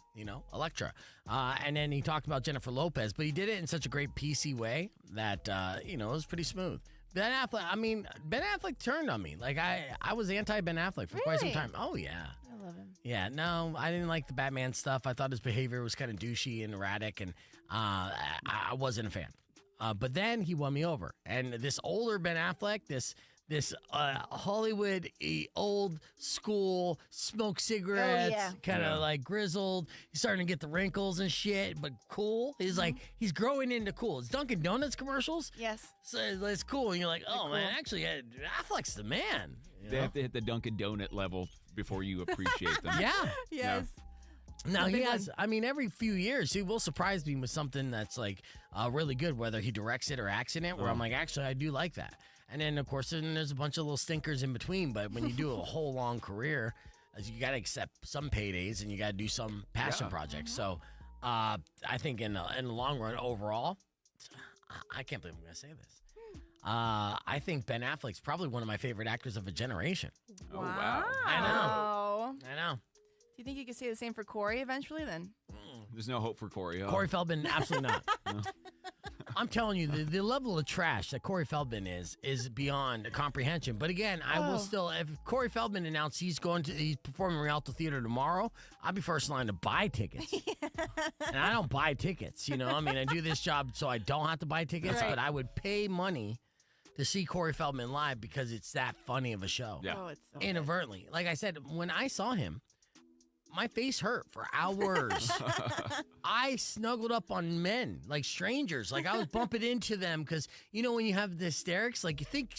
Electra. And then he talked about Jennifer Lopez, but he did it in such a great PC way that, it was pretty smooth. Ben Affleck turned on me. Like, I was anti-Ben Affleck for quite some
Really?
time. Oh, yeah.
I love him.
Yeah, no, I didn't like the Batman stuff. I thought his behavior was kind of douchey and erratic, and I wasn't a fan. But then he won me over. And this older Ben Affleck, this Hollywood old school, smoke cigarettes, kind of like grizzled. He's starting to get the wrinkles and shit, but cool. He's like, he's growing into cool. It's Dunkin' Donuts commercials.
Yes.
So it's cool. And you're like, oh, man, actually, Affleck's the man.
They have to hit the Dunkin' Donut level before you appreciate them.
Yeah.
Yes.
Now, he has, every few years, he will surprise me with something that's like really good, whether he directs it or acts in it, where I'm like, actually, I do like that. And then, of course, then there's a bunch of little stinkers in between. But when you do a whole long career, you got to accept some paydays and you got to do some passion projects. So I think in the long run, overall, I can't believe I'm going to say this. I think Ben Affleck's probably one of my favorite actors of a generation.
Oh, wow.
I know.
Do you think you could say the same for Corey eventually then?
There's no hope for Corey. Huh?
Corey Feldman, absolutely not. I'm telling you, the level of trash that Corey Feldman is beyond comprehension. But again, I will still, if Corey Feldman announced he's performing Rialto Theater tomorrow, I'll be first in line to buy tickets. And I don't buy tickets, I do this job so I don't have to buy tickets, but I would pay money to see Corey Feldman live because it's that funny of a show.
Yeah.
Oh, it's so
Inadvertently. Like I said, when I saw him, my face hurt for hours. I snuggled up on men like strangers. Like I was bumping into them because, when you have the hysterics, like you think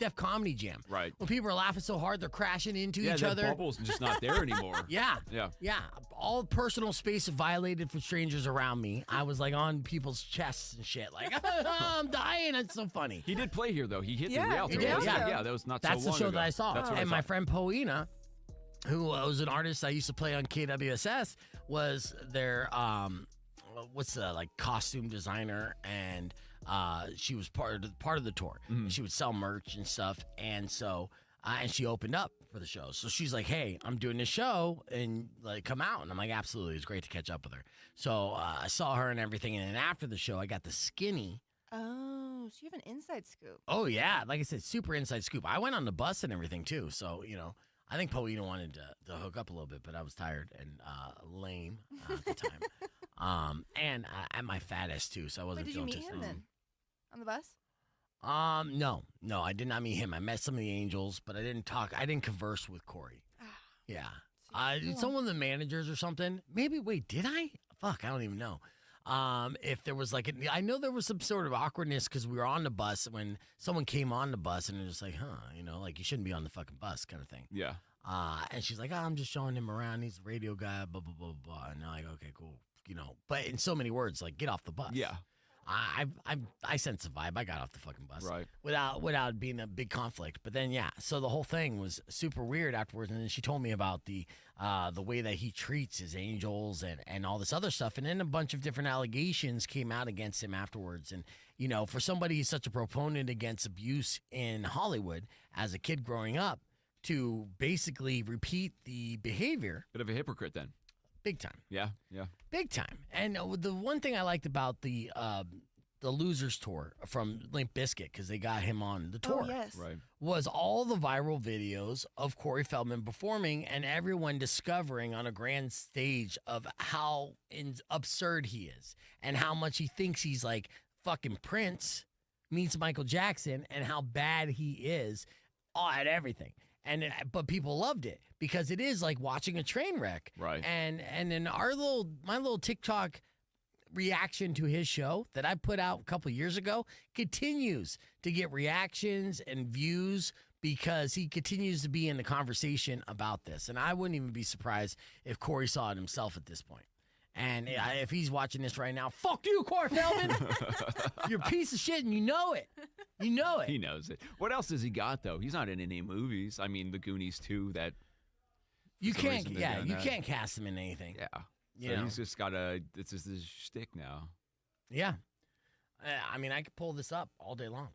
Def Comedy Jam.
Right.
When people are laughing so hard, they're crashing into each
that
other.
bubble's just not there anymore.
Yeah.
Yeah.
All personal space violated for strangers around me. I was like on people's chests and shit. Like, I'm dying. It's so funny.
He did play here, though. He hit the
Yeah,
Rialto.
he did.
Yeah, that was not so long
That's the show
ago.
that I saw.
That's what I
and my
thought.
friend Poena, who was an artist I used to play on KWSS, was their costume designer, and she was part of the tour.
Mm-hmm.
She would sell merch and stuff, and so and she opened up for the show. So she's like, "Hey, I'm doing this show, and like come out." And I'm like, "Absolutely, it's great to catch up with her." So I saw her and everything, and then after the show, I got the skinny.
Oh, so you have an inside scoop.
Oh yeah, like I said, super inside scoop. I went on the bus and everything too, so I think Poena wanted to hook up a little bit, but I was tired and lame at the time. And at my fattest too, so I wasn't
Where did you
feeling
meet
too
him
strong.
then? On the bus?
No, I did not meet him. I met some of the angels, but I didn't converse with Corey. Yeah. Some of the managers or something. Maybe, wait, did I? Fuck, I don't even know. If there was I know there was some sort of awkwardness because we were on the bus when someone came on the bus and it was like, like you shouldn't be on the fucking bus kind of thing.
Yeah.
And she's like, I'm just showing him around. He's a radio guy, blah, blah, blah, blah. And I'm like, okay, cool. But in so many words, like, get off the bus.
Yeah.
I sense the vibe. I got off the fucking bus.
Right.
Without being a big conflict. But then, yeah, so the whole thing was super weird afterwards. And then she told me about the way that he treats his angels and all this other stuff. And then a bunch of different allegations came out against him afterwards. And, for somebody who's such a proponent against abuse in Hollywood as a kid growing up, to basically repeat the behavior.
Bit of a hypocrite then.
Big time.
Yeah.
Big time. And the one thing I liked about the Losers tour from Limp Bizkit, because they got him on the tour,
Oh, yes.
Right.
was all the viral videos of Corey Feldman performing and everyone discovering on a grand stage of how absurd he is and how much he thinks he's like fucking Prince meets Michael Jackson and how bad he is at everything. But people loved it because it is like watching a train wreck.
Right.
And then my little TikTok reaction to his show that I put out a couple years ago continues to get reactions and views because he continues to be in the conversation about this. And I wouldn't even be surprised if Corey saw it himself at this point. And if he's watching this right now, fuck you, Corey Feldman. You're a piece of shit and you know it. You know it.
He knows it. What else has he got, though? He's not in any movies. I mean, The Goonies 2, that
You
For some
can't,
reason they're doing
you
that.
can't cast him in anything.
Yeah.
You
So
know?
he's just got a. It's just his shtick now.
Yeah. I mean, I could pull this up all day long.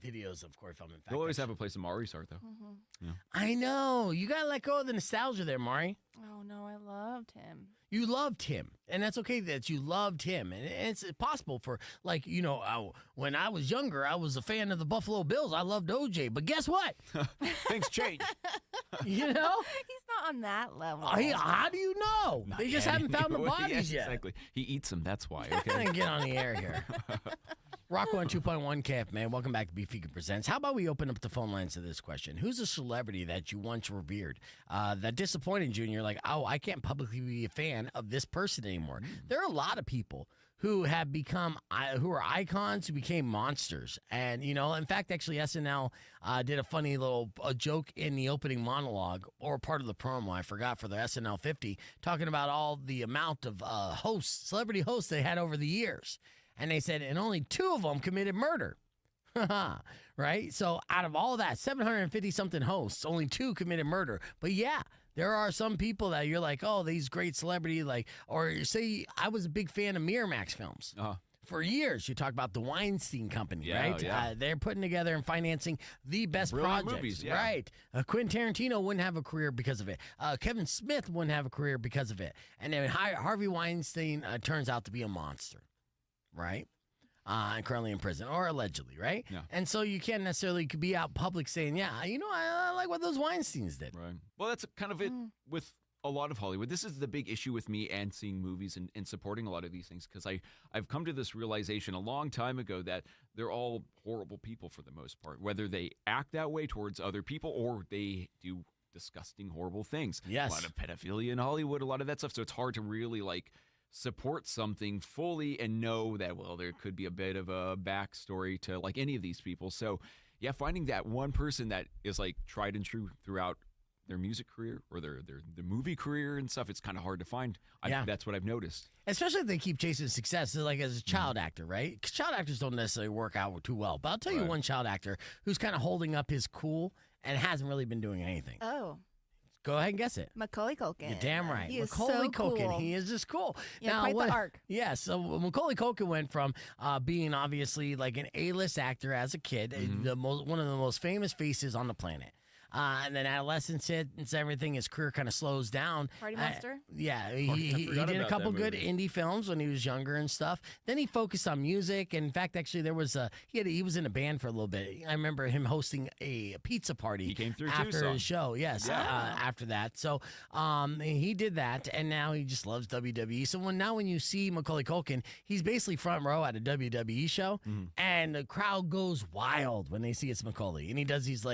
Videos of Corey Feldman.
He'll always have a place in Maury's heart, though.
I know. You got to let go of the nostalgia there, Mari.
Oh no, I loved him.
You loved him, and that's okay that you loved him. And it's possible for, like, when I was younger, I was a fan of the Buffalo Bills. I loved OJ, but guess what?
Things change.
You know?
He's not on that level.
How do you know? They just haven't found the bodies yet.
Exactly. He eats them. That's why. Okay.
Get on the air here. Rocco on 2.1 KFMA. Welcome back to Beef Vegan Presents. How about we open up the phone lines to this question? Who's a celebrity that you once revered that disappointed you and you're like, oh, I can't publicly be a fan of this person anymore? There are a lot of people who have become, who are icons, who became monsters. And, in fact, actually, SNL did a funny little joke in the opening monologue, or part of the promo, I forgot, for the SNL 50, talking about all the amount of celebrity hosts they had over the years. And they said, and only 2 of them committed murder. Right? So out of all that, 750-something hosts, only 2 committed murder. But yeah, there are some people that you're like, oh, these great celebrity, or say I was a big fan of Miramax films. For years, you talk about the Weinstein Company,
Yeah,
right?
yeah.
They're putting together and financing the best
Brilliant
projects,
movies, yeah.
right? Quentin Tarantino wouldn't have a career because of it. Kevin Smith wouldn't have a career because of it. And then Harvey Weinstein turns out to be a monster, right? And currently in prison, or allegedly, right?
Yeah.
And so you can't necessarily be out public saying, yeah, I like what those Weinsteins did.
Right. Well, that's kind of it with a lot of Hollywood. This is the big issue with me and seeing movies and supporting a lot of these things, because I've come to this realization a long time ago that they're all horrible people for the most part, whether they act that way towards other people or they do disgusting, horrible things.
Yes.
A lot of pedophilia in Hollywood, a lot of that stuff. So it's hard to really support something fully and know that, well, there could be a bit of a backstory to any of these people. So yeah, finding that one person that is tried and true throughout their music career or their movie career and stuff, it's kind of hard to find. That's what I've noticed.
Especially if they keep chasing success, as a child actor, right? 'Cause child actors don't necessarily work out too well. But I'll tell you one child actor who's kind of holding up his cool and hasn't really been doing anything.
Oh,
Go ahead and guess it.
Macaulay Culkin.
You're damn right.
He is
Macaulay
so
Culkin.
cool.
He is just cool.
Yeah, quite the arc.
Yeah, so Macaulay Culkin went from being obviously an A-list actor as a kid, one of the most famous faces on the planet. And then adolescence hits, everything, his career kind of slows down.
Party Monster?
Yeah, he did a couple good indie films when he was younger and stuff. Then he focused on music. And in fact, actually, there was he was in a band for a little bit. I remember him hosting a pizza party.
He came through
after his show. Yes,
Yeah.
after that. So he did that, and now he just loves WWE. So when you see Macaulay Culkin, he's basically front row at a WWE show, and the crowd goes wild when they see it's Macaulay. And he does these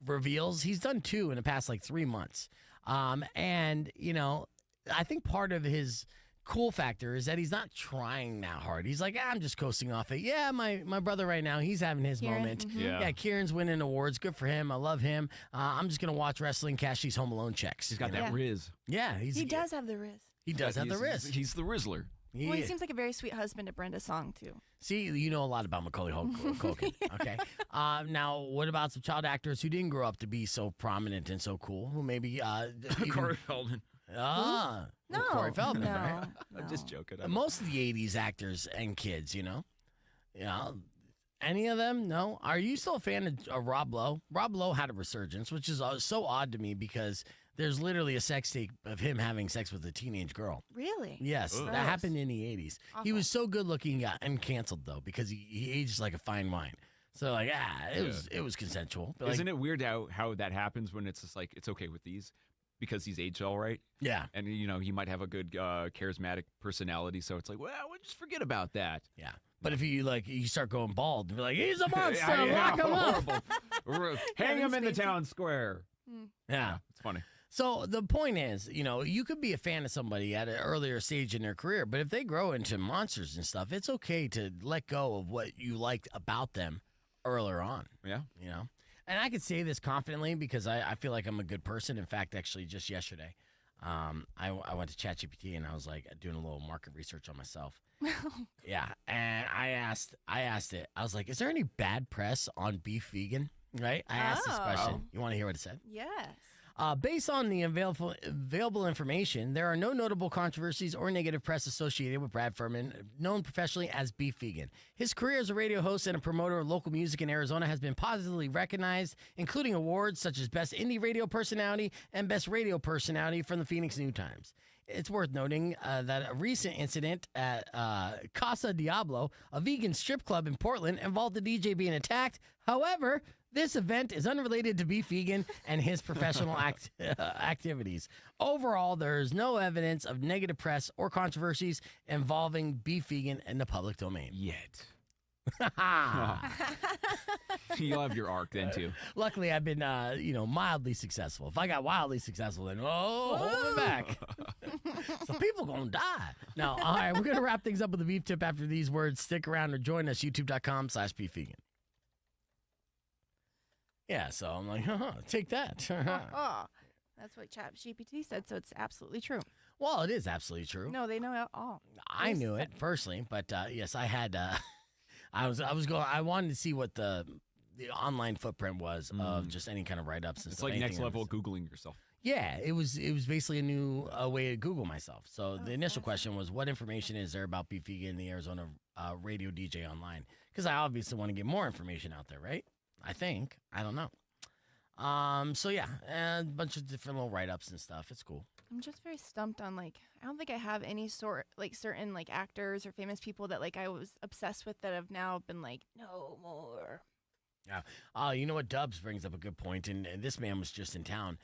reveals. He's done 2 in the past 3 months. And I think part of his cool factor is that he's not trying that hard. He's like, I'm just coasting off it. Yeah, my brother right now, he's having his
Kieran,
moment.
Yeah.
Kieran's winning awards. Good for him. I love him. I'm just going to watch wrestling, cash these Home Alone checks.
He's got that
Yeah.
Riz.
Yeah,
He does have the Riz.
He does have the wrist.
He's the Rizzler.
Well, he seems like a very sweet husband to Brenda Song, too.
See, you know a lot about Macaulay Culkin. Okay. Now, what about some child actors who didn't grow up to be so prominent and so cool? Who maybe
Corey Feldman.
No.
Corey Feldman.
No.
Right?
I'm just joking.
Most of the '80s actors and kids, any of them? No. Are you still a fan of Rob Lowe? Rob Lowe had a resurgence, which is so odd to me because there's literally a sex tape of him having sex with a teenage girl.
Really?
Yes, that happened in the '80s. He was so good looking, and canceled though because he aged like a fine wine. So it was consensual. But
Isn't it weird how that happens when it's just it's okay with these because he's aged all right?
Yeah.
And he might have a good charismatic personality, so it's we'll just forget about that.
Yeah. But if you start going bald and be like, he's a monster,
Yeah,
lock him up.
Hang him in the town square.
Yeah.
It's funny.
So the point is, you could be a fan of somebody at an earlier stage in their career, but if they grow into monsters and stuff, it's okay to let go of what you liked about them earlier on.
Yeah.
And I could say this confidently because I feel like I'm a good person. In fact, actually, just yesterday, I went to ChatGPT and I was doing a little market research on myself. Yeah, and I asked it. I was like, "Is there any bad press on beef vegan?" Right? I asked this question. You want to hear what it said?
Yes.
Based on the available information, there are no notable controversies or negative press associated with Brad Furman, known professionally as Beef Vegan. His career as a radio host and a promoter of local music in Arizona has been positively recognized, including awards such as Best Indie Radio Personality and Best Radio Personality from the Phoenix New Times. It's worth noting that a recent incident at Casa Diablo, a vegan strip club in Portland, involved the DJ being attacked. However, this event is unrelated to Beef Vegan and his professional activities. Overall, there is no evidence of negative press or controversies involving Beef Vegan in the public domain.
Yet. You'll have your arc then, too.
Luckily, I've been, mildly successful. If I got wildly successful, then, hold it back. So people going to die. Now, all right, we're going to wrap things up with a beef tip after these words. Stick around or join us, youtube.com/beefvegan. Yeah, so I'm like, take that.
That's what ChatGPT said, so it's absolutely true.
Well, it is absolutely true.
No, they know it all.
I knew it personally, but yes, I had. I wanted to see what the online footprint was of just any kind of write-ups and
it's
stuff.
like next level Googling yourself.
Yeah, it was basically a new way to Google myself. So the initial question was, what information is there about Beef Vegan, the Arizona radio DJ online? Because I obviously want to get more information out there, right? I think. I don't know. So yeah, and a bunch of different little write-ups and stuff. It's cool.
I'm just very stumped on, I don't think I have any certain, actors or famous people that, I was obsessed with that have now been no more.
Yeah. You know what? Dubs brings up a good point, and this man was just in town.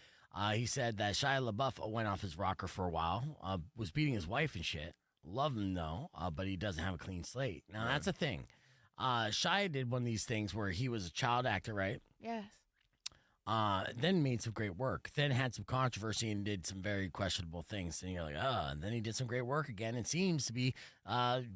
He said that Shia LaBeouf went off his rocker for a while, was beating his wife and shit. Love him, though, but he doesn't have a clean slate. Now, that's a thing. Shia did one of these things where he was a child actor, right?
Yes.
Then made some great work. Then had some controversy and did some very questionable things. And you're like, and then he did some great work again and seems to be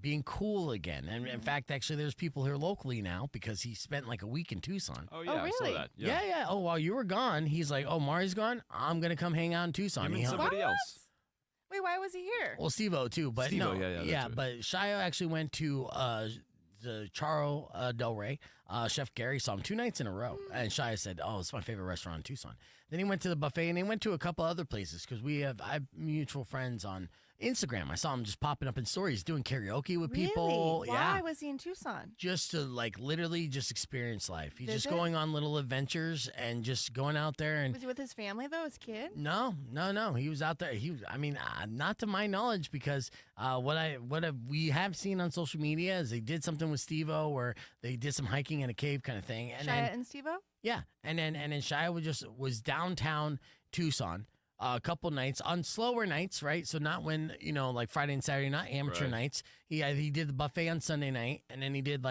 being cool again. And in fact, actually, there's people here locally now because he spent a week in Tucson.
Oh, yeah,
really?
I saw that.
Yeah. Oh, while you were gone, he's like, Mari's gone. I'm going to come hang out in Tucson.
You mean somebody else.
Wait, why was he here?
Well, Steve-O, too. But
Steve-O,
no,
yeah, that's
but Shia actually went to the Charo Del Rey. Chef Gary saw him 2 nights in a row. And Shia said, it's my favorite restaurant in Tucson. Then he went to the buffet, and he went to a couple other places because I have mutual friends on Instagram. I saw him just popping up in stories, doing karaoke with people.
Really? Why was he in Tucson?
Just to literally just experience life. He's just
Visit?
going on little adventures and just going out there. And
Was he with his family, though, his kid?
No. He was out there. Not to my knowledge, because what we have seen on social media is they did something with Steve-O where they did some hiking in a cave kind of thing. And
Shia and Steve-O?
Yeah, and then Shia was downtown Tucson a couple nights on slower nights, right? So not when Friday and Saturday, not amateur nights. He did the buffet on Sunday night, and then he did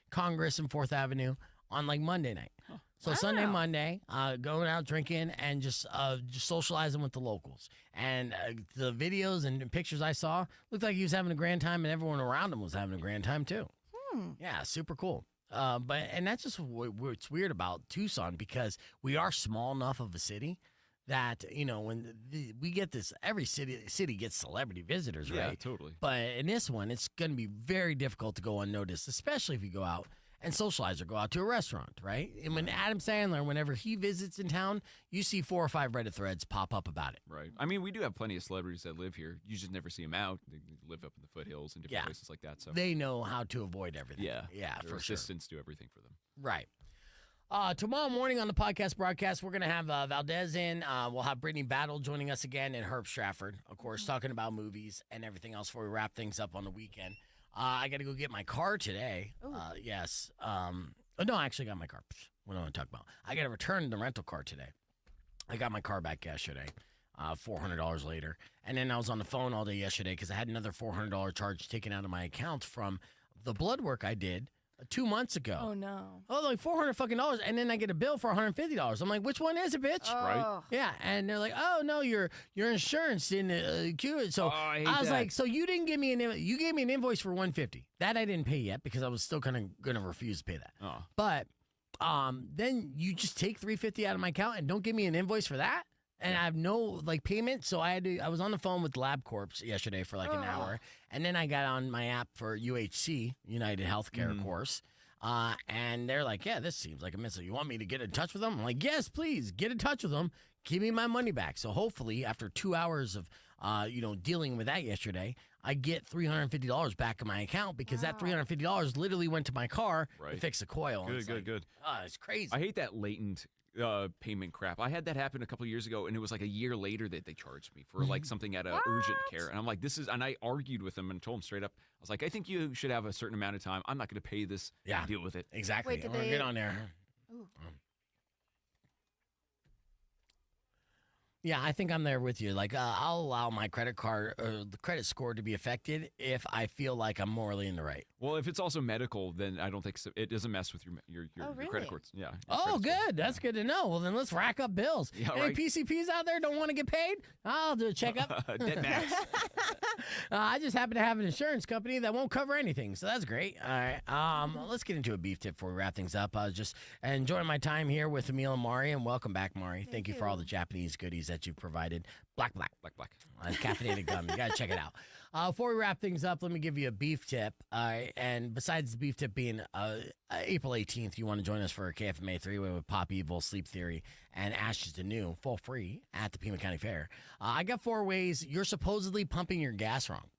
Congress and 4th Avenue on Monday night. Huh. So Sunday, Monday, going out drinking and just socializing with the locals. And the videos and pictures I saw looked like he was having a grand time, and everyone around him was having a grand time too. Yeah, super cool. And that's just what's weird about Tucson, because we are small enough of a city that when we get this, every city gets celebrity visitors, right?
Yeah, totally.
But in this one, it's going to be very difficult to go unnoticed, especially if you go out and socialize or go out to a restaurant, right? And when Adam Sandler, whenever he visits in town, you see 4 or 5 Reddit threads pop up about it.
Right. I mean, we do have plenty of celebrities that live here. You just never see them out. They live up in the foothills and different places like that. So
they know how to avoid everything.
Yeah.
For
Their assistants do everything for them.
Right. Tomorrow morning on the podcast broadcast, we're going to have Valdez in. We'll have Brittany Battle joining us again, and Herb Stratford, of course, talking about movies and everything else before we wrap things up on the weekend. I got to go get my car today. Yes. No, I actually got my car. What do I want to talk about? I got to return the rental car today. I got my car back yesterday, $400 later. And then I was on the phone all day yesterday because I had another $400 charge taken out of my account from the blood work I did 2 months ago.
Oh, no.
Oh, like $400 fucking dollars, and then I get a bill for $150. I'm like, which one is it, bitch?
Oh.
Right?
Yeah, and they're like, oh no, your insurance didn't queue it. So
I
was like, so you didn't give me you gave me an invoice for $150. That I didn't pay yet because I was still kind of gonna refuse to pay that.
Oh.
But then you just take $350 out of my account and don't give me an invoice for that. And I have no payment, so I was on the phone with LabCorp yesterday for an hour, and then I got on my app for UHC, United Healthcare, of course. And they're like, yeah, this seems like a missile. You want me to get in touch with them? I'm like, yes, please, get in touch with them. Give me my money back. So hopefully, after 2 hours of, dealing with that yesterday, I get $350 back in my account because that $350 literally went to my car to fix a coil.
Good.
It's crazy.
I hate that latent payment crap. I had that happen a couple of years ago, and it was like a year later that they charged me for like something at a urgent care. And I'm like, and I argued with them and told them straight up, I was like, I think you should have a certain amount of time. I'm not going to pay this.
Yeah.
Deal with it.
Exactly.
Wait, did
I'm gonna
they-
get on there.
Ooh.
Yeah, I think I'm there with you. Like, I'll allow my credit card or the credit score to be affected if I feel like I'm morally in the right.
Well, if it's also medical, then I don't think so. It doesn't mess with your
really?
credit cards. Yeah. your
Oh,
credit score.
good. That's good to know. Well, then let's rack up bills.
Yeah,
Any
right.
PCPs out there don't want to get paid? I'll do a checkup.
Dead max.
I just happen to have an insurance company that won't cover anything, so that's great. All right, let's get into a beef tip before we wrap things up. I was just enjoying my time here with Emil and Mari, and welcome back, Mari. Thank you for all the Japanese goodies that you've provided. Black. Caffeinated gum. You got to check it out. Before we wrap things up, let me give you a beef tip. And besides the beef tip being April 18th, you want to join us for a KFMA Threeway with Pop Evil, Sleep Theory, and Ashes to New, full free at the Pima County Fair. I got 4 ways you're supposedly pumping your gas wrong.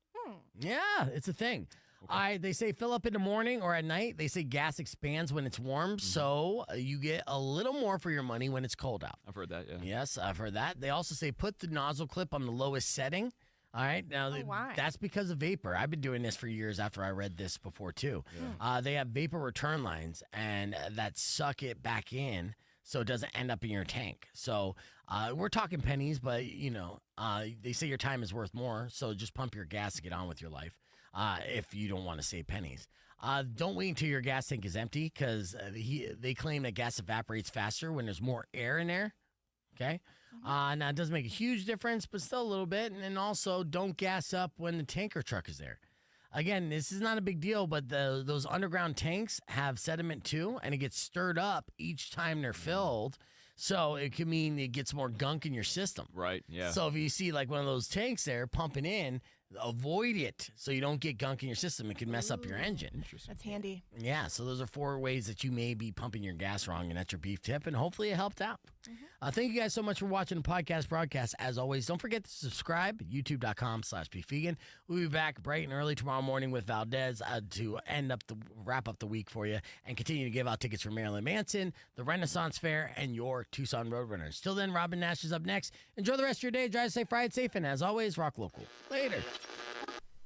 Yeah, it's a thing. Okay. They say fill up in the morning or at night. They say gas expands when it's warm, so you get a little more for your money when it's cold out.
I've heard that, yeah.
Yes, I've heard that. They also say put the nozzle clip on the lowest setting. All right. Now,
why?
that's because of vapor. I've been doing this for years after I read this before, too. Yeah. They have vapor return lines, and that suck it back in so it doesn't end up in your tank. So we're talking pennies, but, they say your time is worth more, so just pump your gas to get on with your life if you don't want to save pennies. Don't wait until your gas tank is empty because they claim that gas evaporates faster when there's more air in there. Okay? Now, it doesn't make a huge difference, but still a little bit. And then also, don't gas up when the tanker truck is there. Again, this is not a big deal, but those underground tanks have sediment too, and it gets stirred up each time they're filled. So it could mean it gets more gunk in your system.
Right, yeah.
So if you see like one of those tanks there pumping in, avoid it so you don't get gunk in your system. It can mess up your engine.
Interesting.
That's handy.
Yeah, so those are 4 ways that you may be pumping your gas wrong, and that's your beef tip, and hopefully it helped out. Thank you guys so much for watching the podcast broadcast. As always, don't forget to subscribe, youtube.com/beefvegan. We'll be back bright and early tomorrow morning with Valdez to wrap up the week for you and continue to give out tickets for Marilyn Manson, the Renaissance Fair, and your Tucson Roadrunners. Till then, Robin Nash is up next. Enjoy the rest of your day. Drive safe, ride safe, and as always, rock local. Later.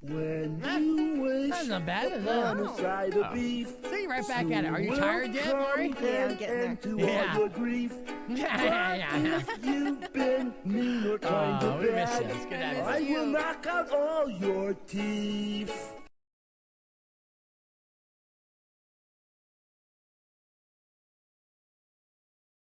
When you wish
That's not bad, is
upon
it?
a side of beef,
See, right back at it. Are you tired yet, Maury?
Yeah, I'm getting there.
Yeah.
all your grief.
Yeah.
If you've been mean or kind
Oh,
to
we miss you.
bad,
It's good to have you.
I will knock out all your teeth.